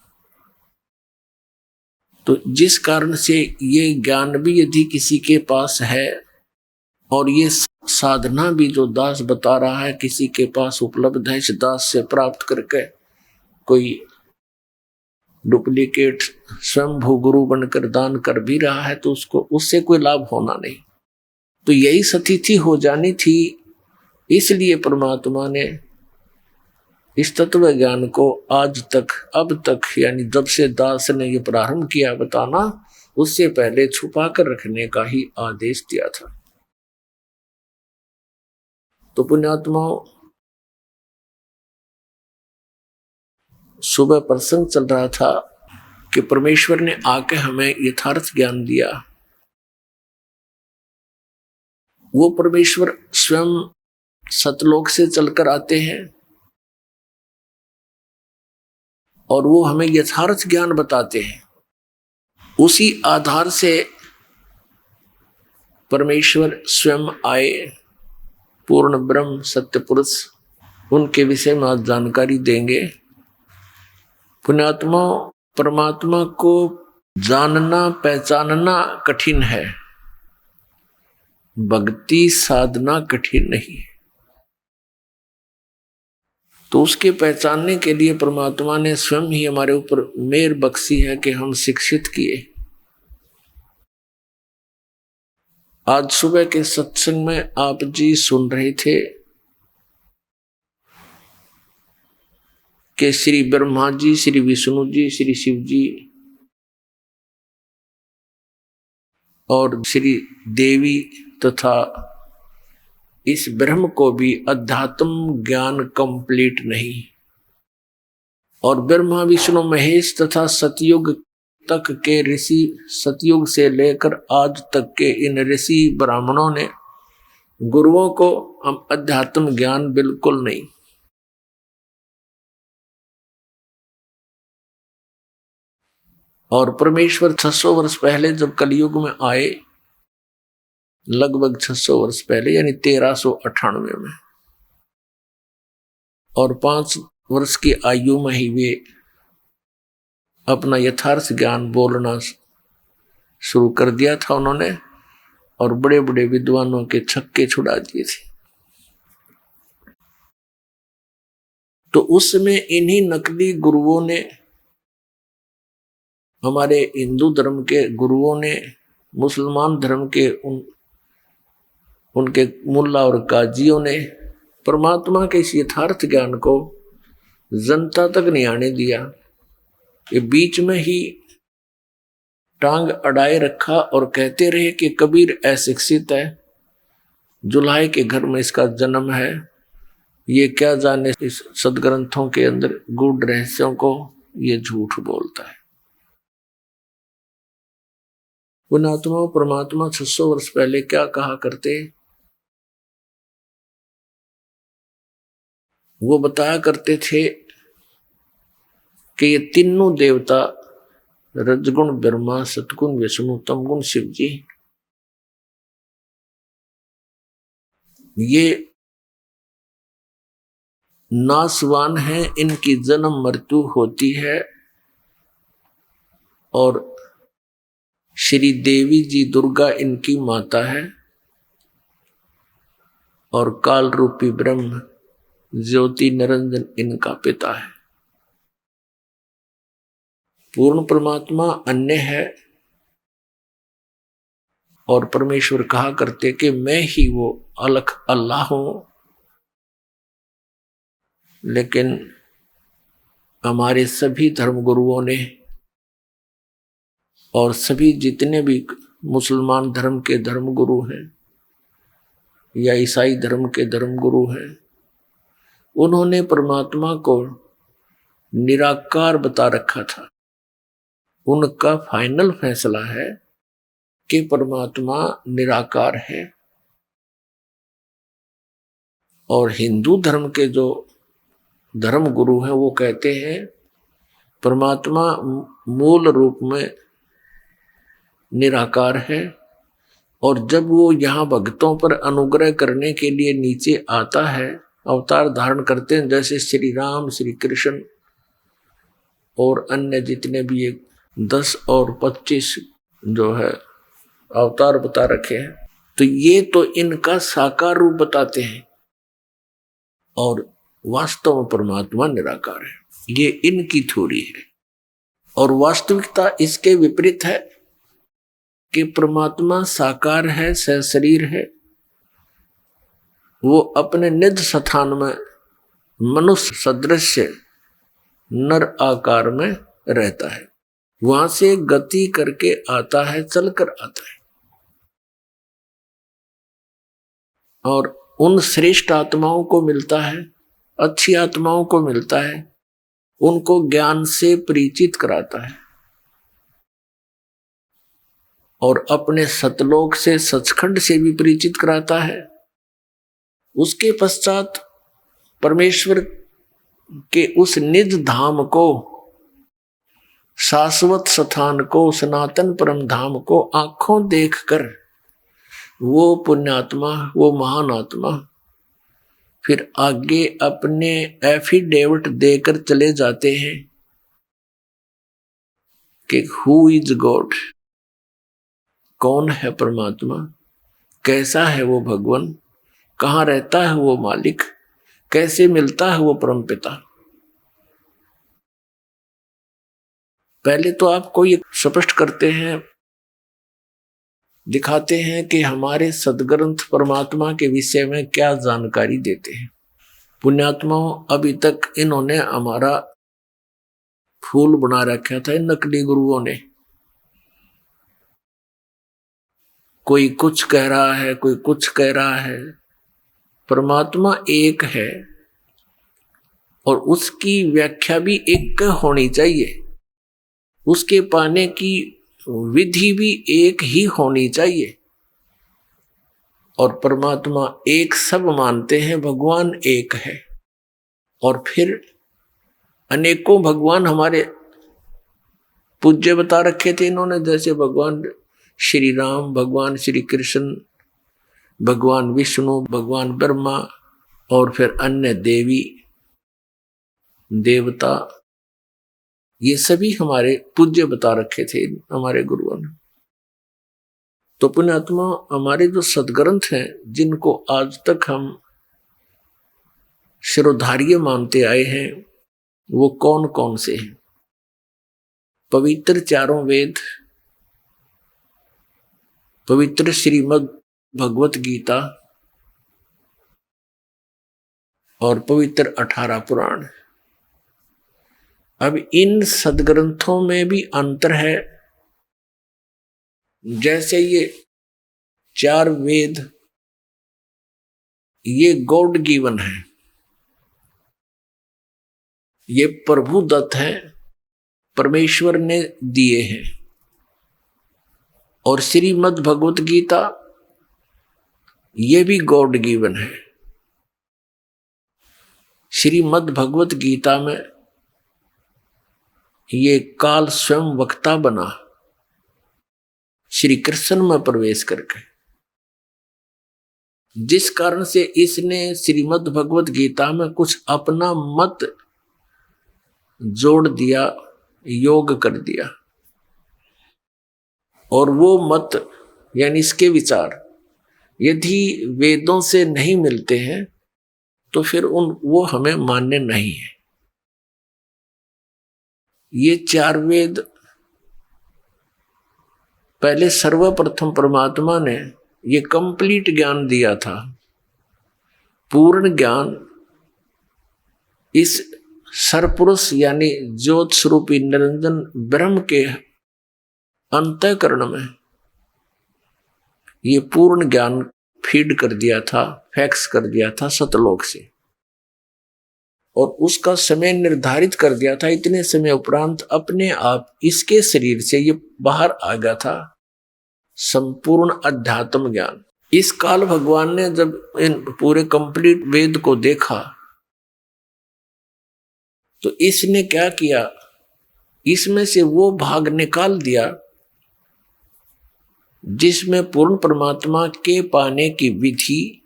Speaker 2: तो जिस कारण से ये ज्ञान भी यदि किसी के पास है और ये साधना भी जो दास बता रहा है किसी के पास उपलब्ध है, इस दास से प्राप्त करके कोई डुप्लीकेट स्वयंभू गुरु बनकर दान कर भी रहा है, तो उसको उससे कोई लाभ होना नहीं। तो यही स्थिति हो जानी थी। इसलिए परमात्मा ने इस तत्व ज्ञान को आज तक, अब तक, यानी जब से दास ने ये प्रारंभ किया बताना, उससे पहले छुपा कर रखने का ही आदेश दिया था। तो पुण्यात्माओं, सुबह प्रसंग चल रहा था कि परमेश्वर ने आके हमें यथार्थ ज्ञान दिया। वो परमेश्वर स्वयं सतलोक से चलकर आते हैं और वो हमें यथार्थ ज्ञान बताते हैं। उसी आधार से परमेश्वर स्वयं आए, पूर्ण ब्रह्म सत्य पुरुष, उनके विषय में आज जानकारी देंगे। पुण्यात्मा, परमात्मा को जानना पहचानना कठिन है, भक्ति साधना कठिन नहीं है। तो उसके पहचानने के लिए परमात्मा ने स्वयं ही हमारे ऊपर मेहर बख्शी है कि हम शिक्षित किए। आज सुबह के सत्संग में आप जी सुन रहे थे कि श्री ब्रह्मा जी, श्री विष्णु जी, श्री शिव जी और श्री देवी तथा इस ब्रह्म को भी अध्यात्म ज्ञान कंप्लीट नहीं। और ब्रह्मा विष्णु महेश तथा सतयुग तक के ऋषि, सतयुग से लेकर आज तक के इन ऋषि ब्राह्मणों ने गुरुओं को अध्यात्म ज्ञान बिल्कुल नहीं। और परमेश्वर 600 वर्ष पहले जब कलयुग में आए, लगभग 600 वर्ष पहले यानी 1398 में, और 5 वर्ष की आयु में ही वे अपना यथार्थ ज्ञान बोलना शुरू कर दिया था उन्होंने, और बड़े बड़े विद्वानों के छक्के छुड़ा दिए थे। तो उसमें इन्हीं नकली गुरुओं ने, हमारे हिंदू धर्म के गुरुओं ने, मुसलमान धर्म के उनके मुल्ला और काजियों ने परमात्मा के इस यथार्थ ज्ञान को जनता तक नहीं आने दिया। ये बीच में ही टांग अड़ाए रखा और कहते रहे कि कबीर अशिक्षित है, जुलाहे के घर में इसका जन्म है, ये क्या जाने इस सदग्रंथों के अंदर गूढ़ रहस्यों को, ये झूठ बोलता है। पुण्यात्मा परमात्मा 600 वर्ष पहले क्या कहा करते, वो बताया करते थे कि ये तीनों देवता, रजगुण ब्रह्मा, सतगुण विष्णु, तमगुण शिव जी, ये नासवान हैं, इनकी जन्म मृत्यु होती है। और श्री देवी जी दुर्गा इनकी माता है, और काल रूपी ब्रह्म ज्योति निरंजन इनका पिता है। पूर्ण परमात्मा अन्य है, और परमेश्वर कहा करते कि मैं ही वो अलख अल्लाह हूं। लेकिन हमारे सभी धर्मगुरुओं ने और सभी जितने भी मुसलमान धर्म के धर्मगुरु हैं या ईसाई धर्म के धर्मगुरु हैं, उन्होंने परमात्मा को निराकार बता रखा था। उनका फाइनल फैसला है कि परमात्मा निराकार है। और हिंदू धर्म के जो धर्म गुरु हैं वो कहते हैं परमात्मा मूल रूप में निराकार है, और जब वो यहाँ भक्तों पर अनुग्रह करने के लिए नीचे आता है, अवतार धारण करते हैं, जैसे श्री राम, श्री कृष्ण और अन्य जितने भी 10 और 25 जो है अवतार बता रखे हैं, तो ये तो इनका साकार रूप बताते हैं, और वास्तव में परमात्मा निराकार है। ये इनकी थ्योरी है। और वास्तविकता इसके विपरीत है कि परमात्मा साकार है, सशरीर है, वो अपने निज स्थान में मनुष्य सदृश नर आकार में रहता है, वहां से गति करके आता है, चलकर आता है। और उन श्रेष्ठ आत्माओं को मिलता है, अच्छी आत्माओं को मिलता है, उनको ज्ञान से परिचित कराता है, और अपने सतलोक से, सचखंड से भी परिचित कराता है। उसके पश्चात परमेश्वर के उस निज धाम को, शाश्वत स्थान को, सनातन परम धाम को आंखों देखकर वो पुण्यात्मा, वो महान आत्मा फिर आगे अपने एफिडेविट देकर चले जाते हैं कि हु इज गॉड, कौन है परमात्मा, कैसा है वो भगवान, कहाँ रहता है वो मालिक, कैसे मिलता है वो परमपिता। पहले तो आपको ये स्पष्ट करते हैं, दिखाते हैं कि हमारे सदग्रंथ परमात्मा के विषय में क्या जानकारी देते हैं। पुण्यात्माओं, अभी तक इन्होंने हमारा फूल बना रखा था, इन नकली गुरुओं ने। कोई कुछ कह रहा है, कोई कुछ कह रहा है। परमात्मा एक है और उसकी व्याख्या भी एक होनी चाहिए। उसके पाने की विधि भी एक ही होनी चाहिए। और परमात्मा एक सब मानते हैं, भगवान एक है। और फिर अनेकों भगवान हमारे पूज्य बता रखे थे इन्होंने, जैसे भगवान श्री राम, भगवान श्री कृष्ण, भगवान विष्णु, भगवान ब्रह्मा, और फिर अन्य देवी देवता, ये सभी हमारे पूज्य बता रखे थे हमारे गुरुओं ने। तो पुण्यात्मा, हमारे जो सदग्रंथ हैं जिनको आज तक हम शिरोधार्य मानते आए हैं, वो कौन कौन से हैं? पवित्र चारों वेद, पवित्र श्रीमद् भगवत गीता और पवित्र 18 पुराण। अब इन सदग्रंथों में भी अंतर है। जैसे ये 4 वेद, ये गॉड गिवन है, ये प्रभु दत्त है, परमेश्वर ने दिए हैं। और श्रीमद् भगवत गीता, ये भी गॉड गिवन है। श्रीमद् भगवत गीता में ये काल स्वयं वक्ता बना श्री कृष्ण में प्रवेश करके, जिस कारण से इसने श्रीमद् भगवत गीता में कुछ अपना मत जोड़ दिया, योग कर दिया। और वो मत यानी इसके विचार यदि वेदों से नहीं मिलते हैं तो फिर वो हमें मान्य नहीं है। ये 4 वेद पहले सर्वप्रथम परमात्मा ने ये कंप्लीट ज्ञान दिया था, पूर्ण ज्ञान इस सरपुरुष यानी ज्योत स्वरूपी निरंजन ब्रह्म के अंतःकरण में ये पूर्ण ज्ञान फीड कर दिया था, फैक्स कर दिया था सतलोक से। और उसका समय निर्धारित कर दिया था। इतने समय उपरांत अपने आप इसके शरीर से ये बाहर आ गया था संपूर्ण अध्यात्म ज्ञान। इस काल भगवान ने जब इन पूरे कंप्लीट वेद को देखा तो इसने क्या किया, इसमें से वो भाग निकाल दिया जिसमें पूर्ण परमात्मा के पाने की विधि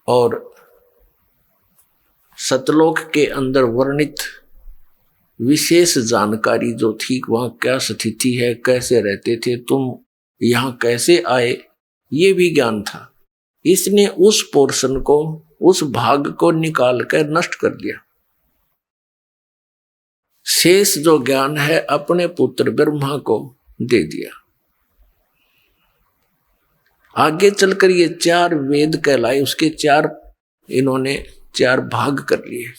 Speaker 2: और सतलोक के अंदर वर्णित विशेष जानकारी जो थी, वहां क्या स्थिति है, कैसे रहते थे तुम, यहां कैसे आए, ये भी ज्ञान था। इसने उस पोर्शन को, उस भाग को निकाल कर नष्ट कर दिया। शेष जो ज्ञान है अपने पुत्र ब्रह्मा को दे दिया। आगे चलकर ये 4 वेद कहलाए, उसके 4 इन्होंने 4 भाग कर लिए।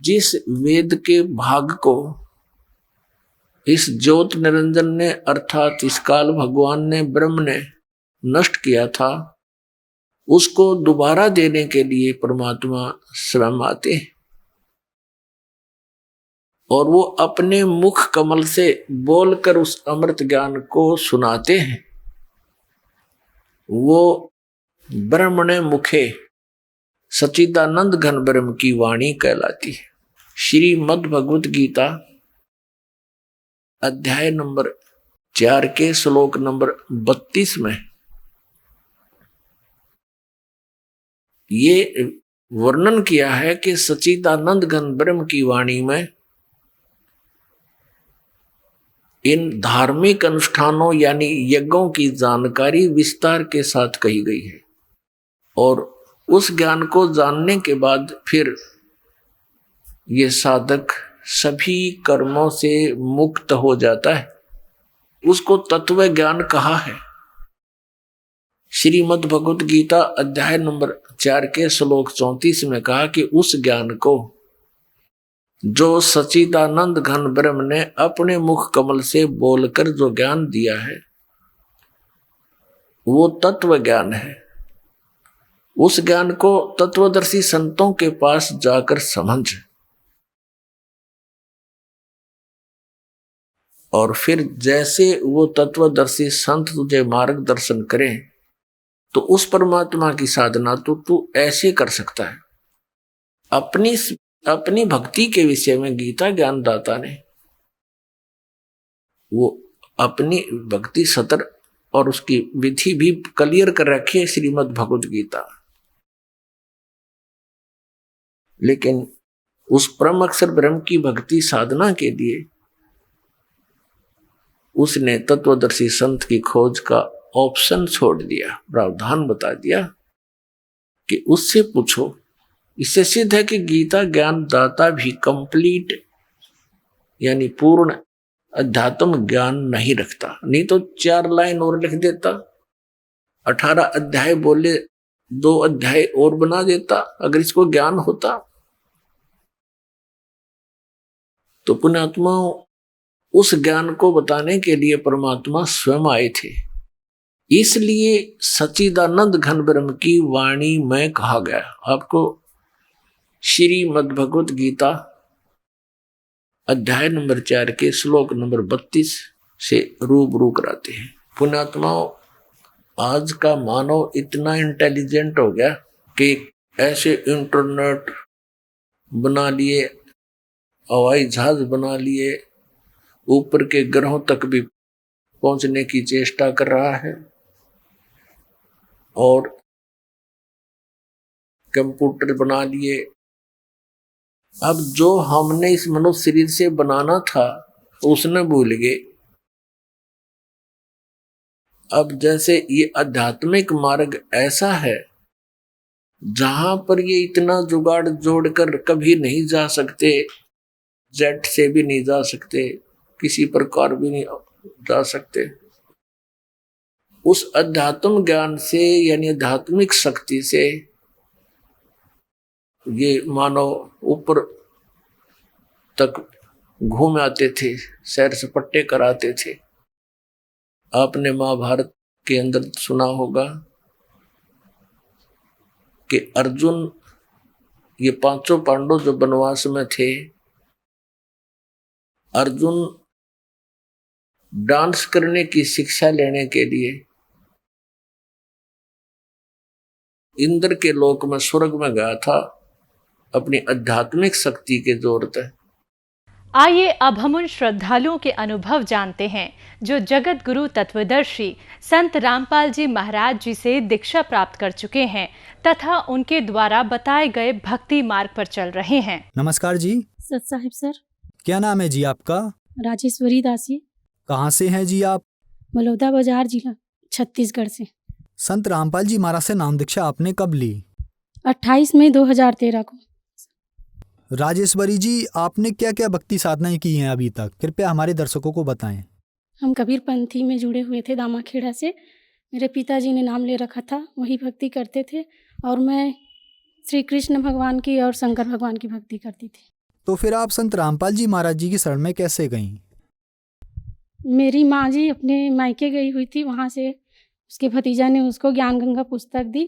Speaker 2: जिस वेद के भाग को इस ज्योत निरंजन ने अर्थात इस काल भगवान ने, ब्रह्म ने नष्ट किया था, उसको दोबारा देने के लिए परमात्मा स्वयं आते हैं और वो अपने मुख कमल से बोलकर उस अमृत ज्ञान को सुनाते हैं। वो ब्रह्मणे मुखे सच्चिदानंद घन ब्रह्म की वाणी कहलाती है। श्रीमद् भगवत गीता अध्याय नंबर 4 के श्लोक नंबर 32 में ये वर्णन किया है कि सच्चिदानंद घन ब्रह्म की वाणी में इन धार्मिक अनुष्ठानों यानी यज्ञों की जानकारी विस्तार के साथ कही गई है। और उस ज्ञान को जानने के बाद फिर ये साधक सभी कर्मों से मुक्त हो जाता है। उसको तत्व ज्ञान कहा है। श्रीमद् भगवत गीता अध्याय नंबर 4 के श्लोक 34 में कहा कि उस ज्ञान को जो सच्चिदानंद घन ब्रह्म ने अपने मुख कमल से बोलकर जो ज्ञान दिया है वो तत्व ज्ञान है। उस ज्ञान को तत्वदर्शी संतों के पास जाकर समझ, और फिर जैसे वो तत्वदर्शी संत तुझे मार्गदर्शन करें तो उस परमात्मा की साधना तो तू ऐसे कर सकता है। अपनी भक्ति के विषय में गीता ज्ञानदाता ने वो अपनी भक्ति सतर और उसकी विधि भी क्लियर कर रखी है श्रीमद् भगवद गीता। लेकिन उस परम अक्षर ब्रह्म की भक्ति साधना के लिए उसने तत्वदर्शी संत की खोज का ऑप्शन छोड़ दिया, प्रावधान बता दिया कि उससे पूछो। इससे सिद्ध है कि गीता ज्ञान दाता भी कंप्लीट यानी पूर्ण अध्यात्म ज्ञान नहीं रखता, नहीं तो 4 लाइन और लिख देता, 18 अध्याय बोले 2 अध्याय और बना देता अगर इसको ज्ञान होता। तो पुण्यात्माओं, उस ज्ञान को बताने के लिए परमात्मा स्वयं आए थे। इसलिए सच्चिदानंद घन ब्रह्म की वाणी में कहा गया। आपको श्रीमद् भगवद गीता अध्याय नंबर 4 के श्लोक नंबर 32 से रूबरू कराते हैं। पुण्यात्माओं, आज का मानव इतना इंटेलिजेंट हो गया कि ऐसे इंटरनेट बना लिए, हवाई जहाज बना लिए, ऊपर के ग्रहों तक भी पहुंचने की चेष्टा कर रहा है, और कंप्यूटर बना लिए। अब जो हमने इस मनुष्य शरीर से बनाना था उसने भूल गए। अब जैसे ये आध्यात्मिक मार्ग ऐसा है जहां पर ये इतना जुगाड़ जोड़कर कभी नहीं जा सकते, जेट से भी नहीं जा सकते, किसी प्रकार भी नहीं जा सकते। उस अध्यात्म ज्ञान से यानी आध्यात्मिक शक्ति से ये मानव ऊपर तक घूम आते थे, सैर सपाटे कराते थे। आपने महाभारत के अंदर सुना होगा कि अर्जुन, ये 5 पांडव जो वनवास में थे, अर्जुन डांस करने की शिक्षा लेने के लिए इंद्र के लोक में, स्वर्ग में गया था अपनी आध्यात्मिक शक्ति के जोर पर।
Speaker 3: आइए अब हम उन श्रद्धालुओं के अनुभव जानते हैं जो जगत गुरु तत्वदर्शी संत रामपाल जी महाराज जी से दीक्षा प्राप्त कर चुके हैं तथा उनके द्वारा बताए गए भक्ति मार्ग पर चल रहे हैं।
Speaker 4: नमस्कार जी।
Speaker 5: सत साहिब सर।
Speaker 4: क्या नाम है जी आपका?
Speaker 5: राजेश्वरी दासी।
Speaker 4: कहाँ से हैं जी आप?
Speaker 5: बलौदा बाजार जिला छत्तीसगढ़ से।
Speaker 4: संत रामपाल जी महाराज से नाम दीक्षा आपने कब ली?
Speaker 5: 28 मई 2013 को।
Speaker 4: राजेश्वरी जी, आपने क्या क्या भक्ति साधनाएं की हैं अभी तक, कृपया हमारे दर्शकों को बताएं।
Speaker 5: हम कबीर पंथी में जुड़े हुए थे दामाखेड़ा से। मेरे पिताजी ने नाम ले रखा था, वही भक्ति करते थे, और मैं श्री कृष्ण भगवान की और शंकर भगवान की भक्ति करती थी।
Speaker 4: तो फिर आप संत रामपाल जी महाराज जी की शरण में कैसे गईं?
Speaker 5: मेरी माँ जी अपने मायके गई हुई थी, वहाँ से उसके भतीजा ने उसको ज्ञान गंगा पुस्तक दी,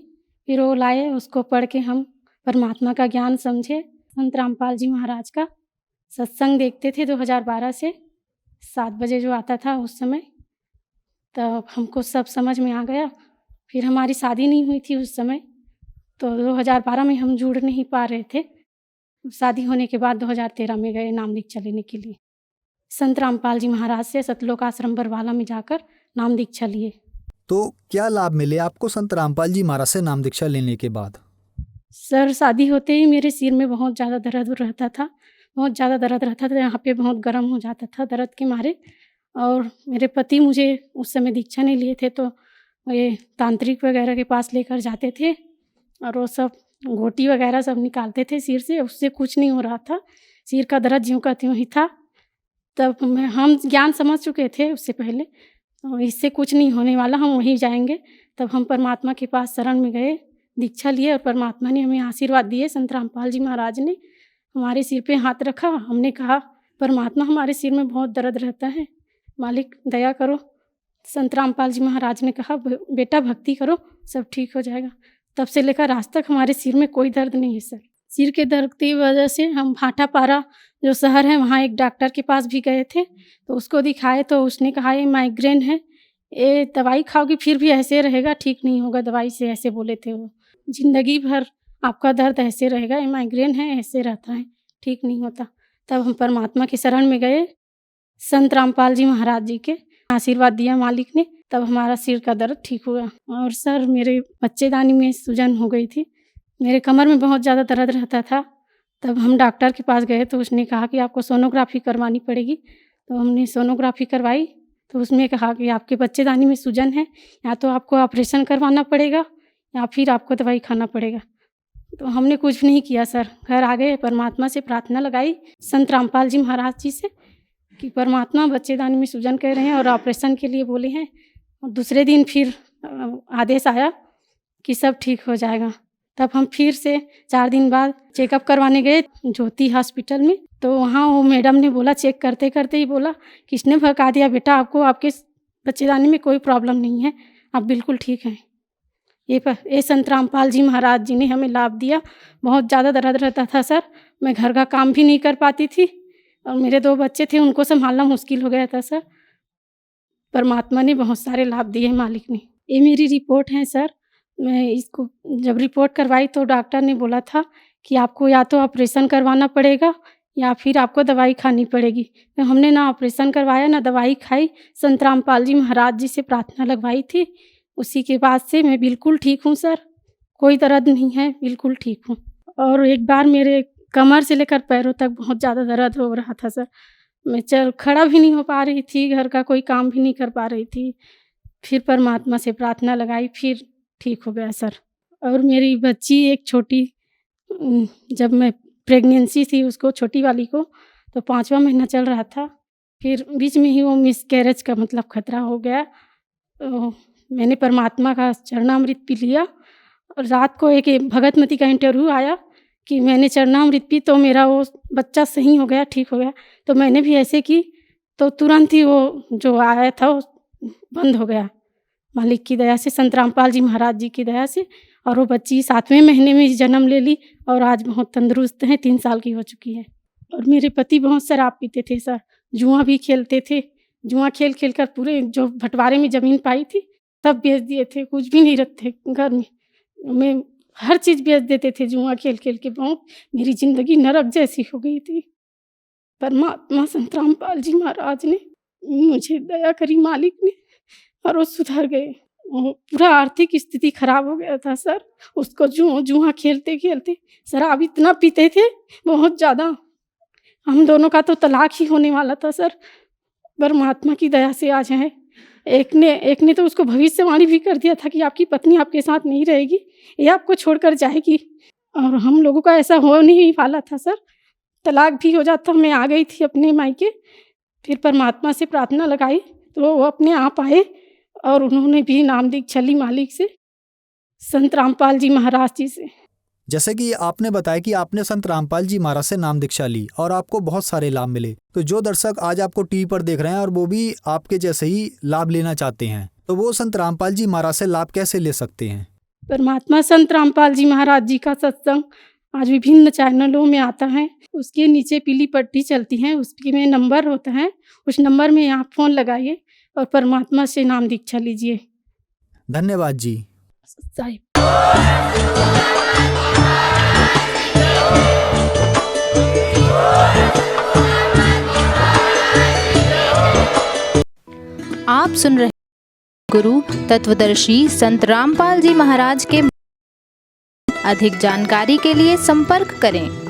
Speaker 5: फिर वो लाए, उसको पढ़ के हम परमात्मा का ज्ञान समझे। संत रामपाल जी महाराज का सत्संग देखते थे 2012 से, 7 बजे जो आता था उस समय, तब हमको सब समझ में आ गया। फिर हमारी शादी नहीं हुई थी उस समय, तो 2012 में हम जुड़ नहीं पा रहे थे। शादी होने के बाद 2013 में गए नाम दीक्षा लेने के लिए। संत रामपाल जी महाराज से सतलोक आश्रम बरवाला में जाकर नाम दीक्षा लिए।
Speaker 4: तो क्या लाभ मिले आपको संत रामपाल जी महाराज से नाम दीक्षा लेने के बाद?
Speaker 5: सर, शादी होते ही मेरे सिर में बहुत ज़्यादा दर्द रहता था, बहुत ज़्यादा दर्द रहता था, यहाँ पे बहुत गर्म हो जाता था दर्द के मारे। और मेरे पति मुझे उस समय दीक्षा नहीं लिए थे, तो ये तांत्रिक वगैरह के पास लेकर जाते थे और वो सब घोटी वगैरह सब निकालते थे सिर से, उससे कुछ नहीं हो रहा था, सिर का दर्द ज्यों का त्यों ही था। तब हम ज्ञान समझ चुके थे उससे पहले, तो इससे कुछ नहीं होने वाला, हम वहीं जाएंगे। तब हम परमात्मा के पास शरण में गए, दीक्षा लिए, और परमात्मा ने हमें आशीर्वाद दिए। संत रामपाल जी महाराज ने हमारे सिर पे हाथ रखा, हमने कहा परमात्मा हमारे सिर में बहुत दर्द रहता है, मालिक दया करो। संत रामपाल जी महाराज ने कहा बेटा भक्ति करो, सब ठीक हो जाएगा। तब से लेकर आज तक हमारे सिर में कोई दर्द नहीं है सर। सिर के दर्द की वजह से हम भाटापारा जो शहर है वहाँ एक डॉक्टर के पास भी गए थे, तो उसको दिखाए तो उसने कहा ये माइग्रेन है, ये दवाई खाओगी फिर भी ऐसे रहेगा, ठीक नहीं होगा दवाई से, ऐसे बोले थे वो। ज़िंदगी भर आपका दर्द ऐसे रहेगा, ये माइग्रेन है, ऐसे रहता है, ठीक नहीं होता। तब हम परमात्मा की शरण में गए, संत रामपाल जी महाराज जी के आशीर्वाद दिया मालिक ने, तब हमारा सिर का दर्द ठीक हुआ। और सर मेरे बच्चेदानी में सूजन हो गई थी, मेरे कमर में बहुत ज़्यादा दर्द रहता था। तब हम डॉक्टर के पास गए तो उसने कहा कि आपको सोनोग्राफी करवानी पड़ेगी। तो हमने सोनोग्राफी करवाई तो उसमें कहा कि आपके बच्चेदानी में सूजन है, या तो आपको ऑपरेशन करवाना पड़ेगा या फिर आपको दवाई खाना पड़ेगा। तो हमने कुछ नहीं किया सर, घर आ गए, परमात्मा से प्रार्थना लगाई संत रामपाल जी महाराज जी से कि परमात्मा बच्चेदानी में सूजन कह रहे हैं और ऑपरेशन के लिए बोले हैं। और दूसरे दिन फिर आदेश आया कि सब ठीक हो जाएगा। तब हम फिर से 4 दिन बाद चेकअप करवाने गए ज्योति हॉस्पिटल में, तो वहाँ वो मैडम ने बोला, चेक करते करते ही बोला, किसने भड़का दिया बेटा आपको, आपके बच्चेदानी में कोई प्रॉब्लम नहीं है, आप बिल्कुल ठीक हैं। ये संत रामपाल जी महाराज जी ने हमें लाभ दिया। बहुत ज़्यादा दर्द रहता था सर, मैं घर का काम भी नहीं कर पाती थी और मेरे 2 बच्चे थे, उनको संभालना मुश्किल हो गया था सर। परमात्मा ने बहुत सारे लाभ दिए मालिक ने। ये मेरी रिपोर्ट है सर। मैं इसको जब रिपोर्ट करवाई तो डॉक्टर ने बोला था कि आपको या तो ऑपरेशन करवाना पड़ेगा या फिर आपको दवाई खानी पड़ेगी। तो हमने ना ऑपरेशन करवाया ना दवाई खाई, संत रामपाल जी महाराज जी से प्रार्थना लगवाई थी। उसी के बाद से मैं बिल्कुल ठीक हूँ सर, कोई दर्द नहीं है, बिल्कुल ठीक हूँ। और एक बार मेरे कमर से लेकर पैरों तक बहुत ज़्यादा दर्द हो रहा था सर, मैं खड़ा भी नहीं हो पा रही थी, घर का कोई काम भी नहीं कर पा रही थी। फिर परमात्मा से प्रार्थना लगाई, फिर ठीक हो गया सर। और मेरी बच्ची एक छोटी, जब मैं प्रेगनेंसी थी उसको, छोटी वाली को, तो 5वां महीना चल रहा था, फिर बीच में ही वो मिसकैरेज का मतलब खतरा हो गया। तो मैंने परमात्मा का चरणामृत पी लिया और रात को एक भगतमती का इंटरव्यू आया कि मैंने चरणामृत पी तो मेरा वो बच्चा सही हो गया, ठीक हो गया। तो मैंने भी ऐसे की तो तुरंत ही वो जो आया था वो बंद हो गया मालिक की दया से, संत रामपाल जी महाराज जी की दया से। और वो बच्ची 7वें महीने में जन्म ले ली और आज बहुत तंदुरुस्त है, 3 साल की हो चुकी है। और मेरे पति बहुत शराब पीते थे सर, जुआ भी खेलते थे, जुआ खेल खेल कर पूरे जो बंटवारे में ज़मीन पाई थी सब बेच दिए थे, कुछ भी नहीं रखते घर में, मैं हर चीज़ बेच देते थे जुआ खेल खेल के। बहुत मेरी ज़िंदगी नरक जैसी हो गई थी। परमात्मा संत रामपाल जी महाराज ने मुझे दया करी मालिक ने, और वो सुधर गए। पूरा आर्थिक स्थिति खराब हो गया था सर, उसको जुआ खेलते खेलते शराब इतना पीते थे बहुत ज़्यादा, हम दोनों का तो तलाक ही होने वाला था सर। परमात्मा की दया से आज है। एक ने तो उसको भविष्यवाणी भी कर दिया था कि आपकी पत्नी आपके साथ नहीं रहेगी, ये आपको छोड़कर जाएगी। और हम लोगों का ऐसा हो नहीं वाला था सर, तलाक भी हो जाता। मैं आ गई थी अपने मायके, फिर परमात्मा से प्रार्थना लगाई तो वो अपने आप आए और उन्होंने भी नाम दीक्षा ली मालिक से, संत रामपाल जी महाराज जी से।
Speaker 4: जैसे कि आपने बताया कि आपने संत रामपाल जी महाराज से नाम दीक्षा ली और आपको बहुत सारे लाभ मिले, तो जो दर्शक आज आपको टीवी पर देख रहे हैं और वो भी आपके जैसे ही लाभ लेना चाहते हैं, तो वो संत रामपाल जी महाराज से लाभ कैसे ले सकते हैं?
Speaker 5: परमात्मा संत रामपाल जी महाराज जी का सत्संग आज विभिन्न चैनलों में आता है, उसके नीचे पीली पट्टी चलती है, उसमें नंबर होता है, उस नंबर में आप फ़ोन लगाइए और परमात्मा से नाम दीक्षा लीजिए।
Speaker 4: धन्यवाद जी।
Speaker 5: साहिब।
Speaker 6: आप सुन रहे गुरु तत्वदर्शी संत रामपाल जी महाराज के। अधिक जानकारी के लिए संपर्क करें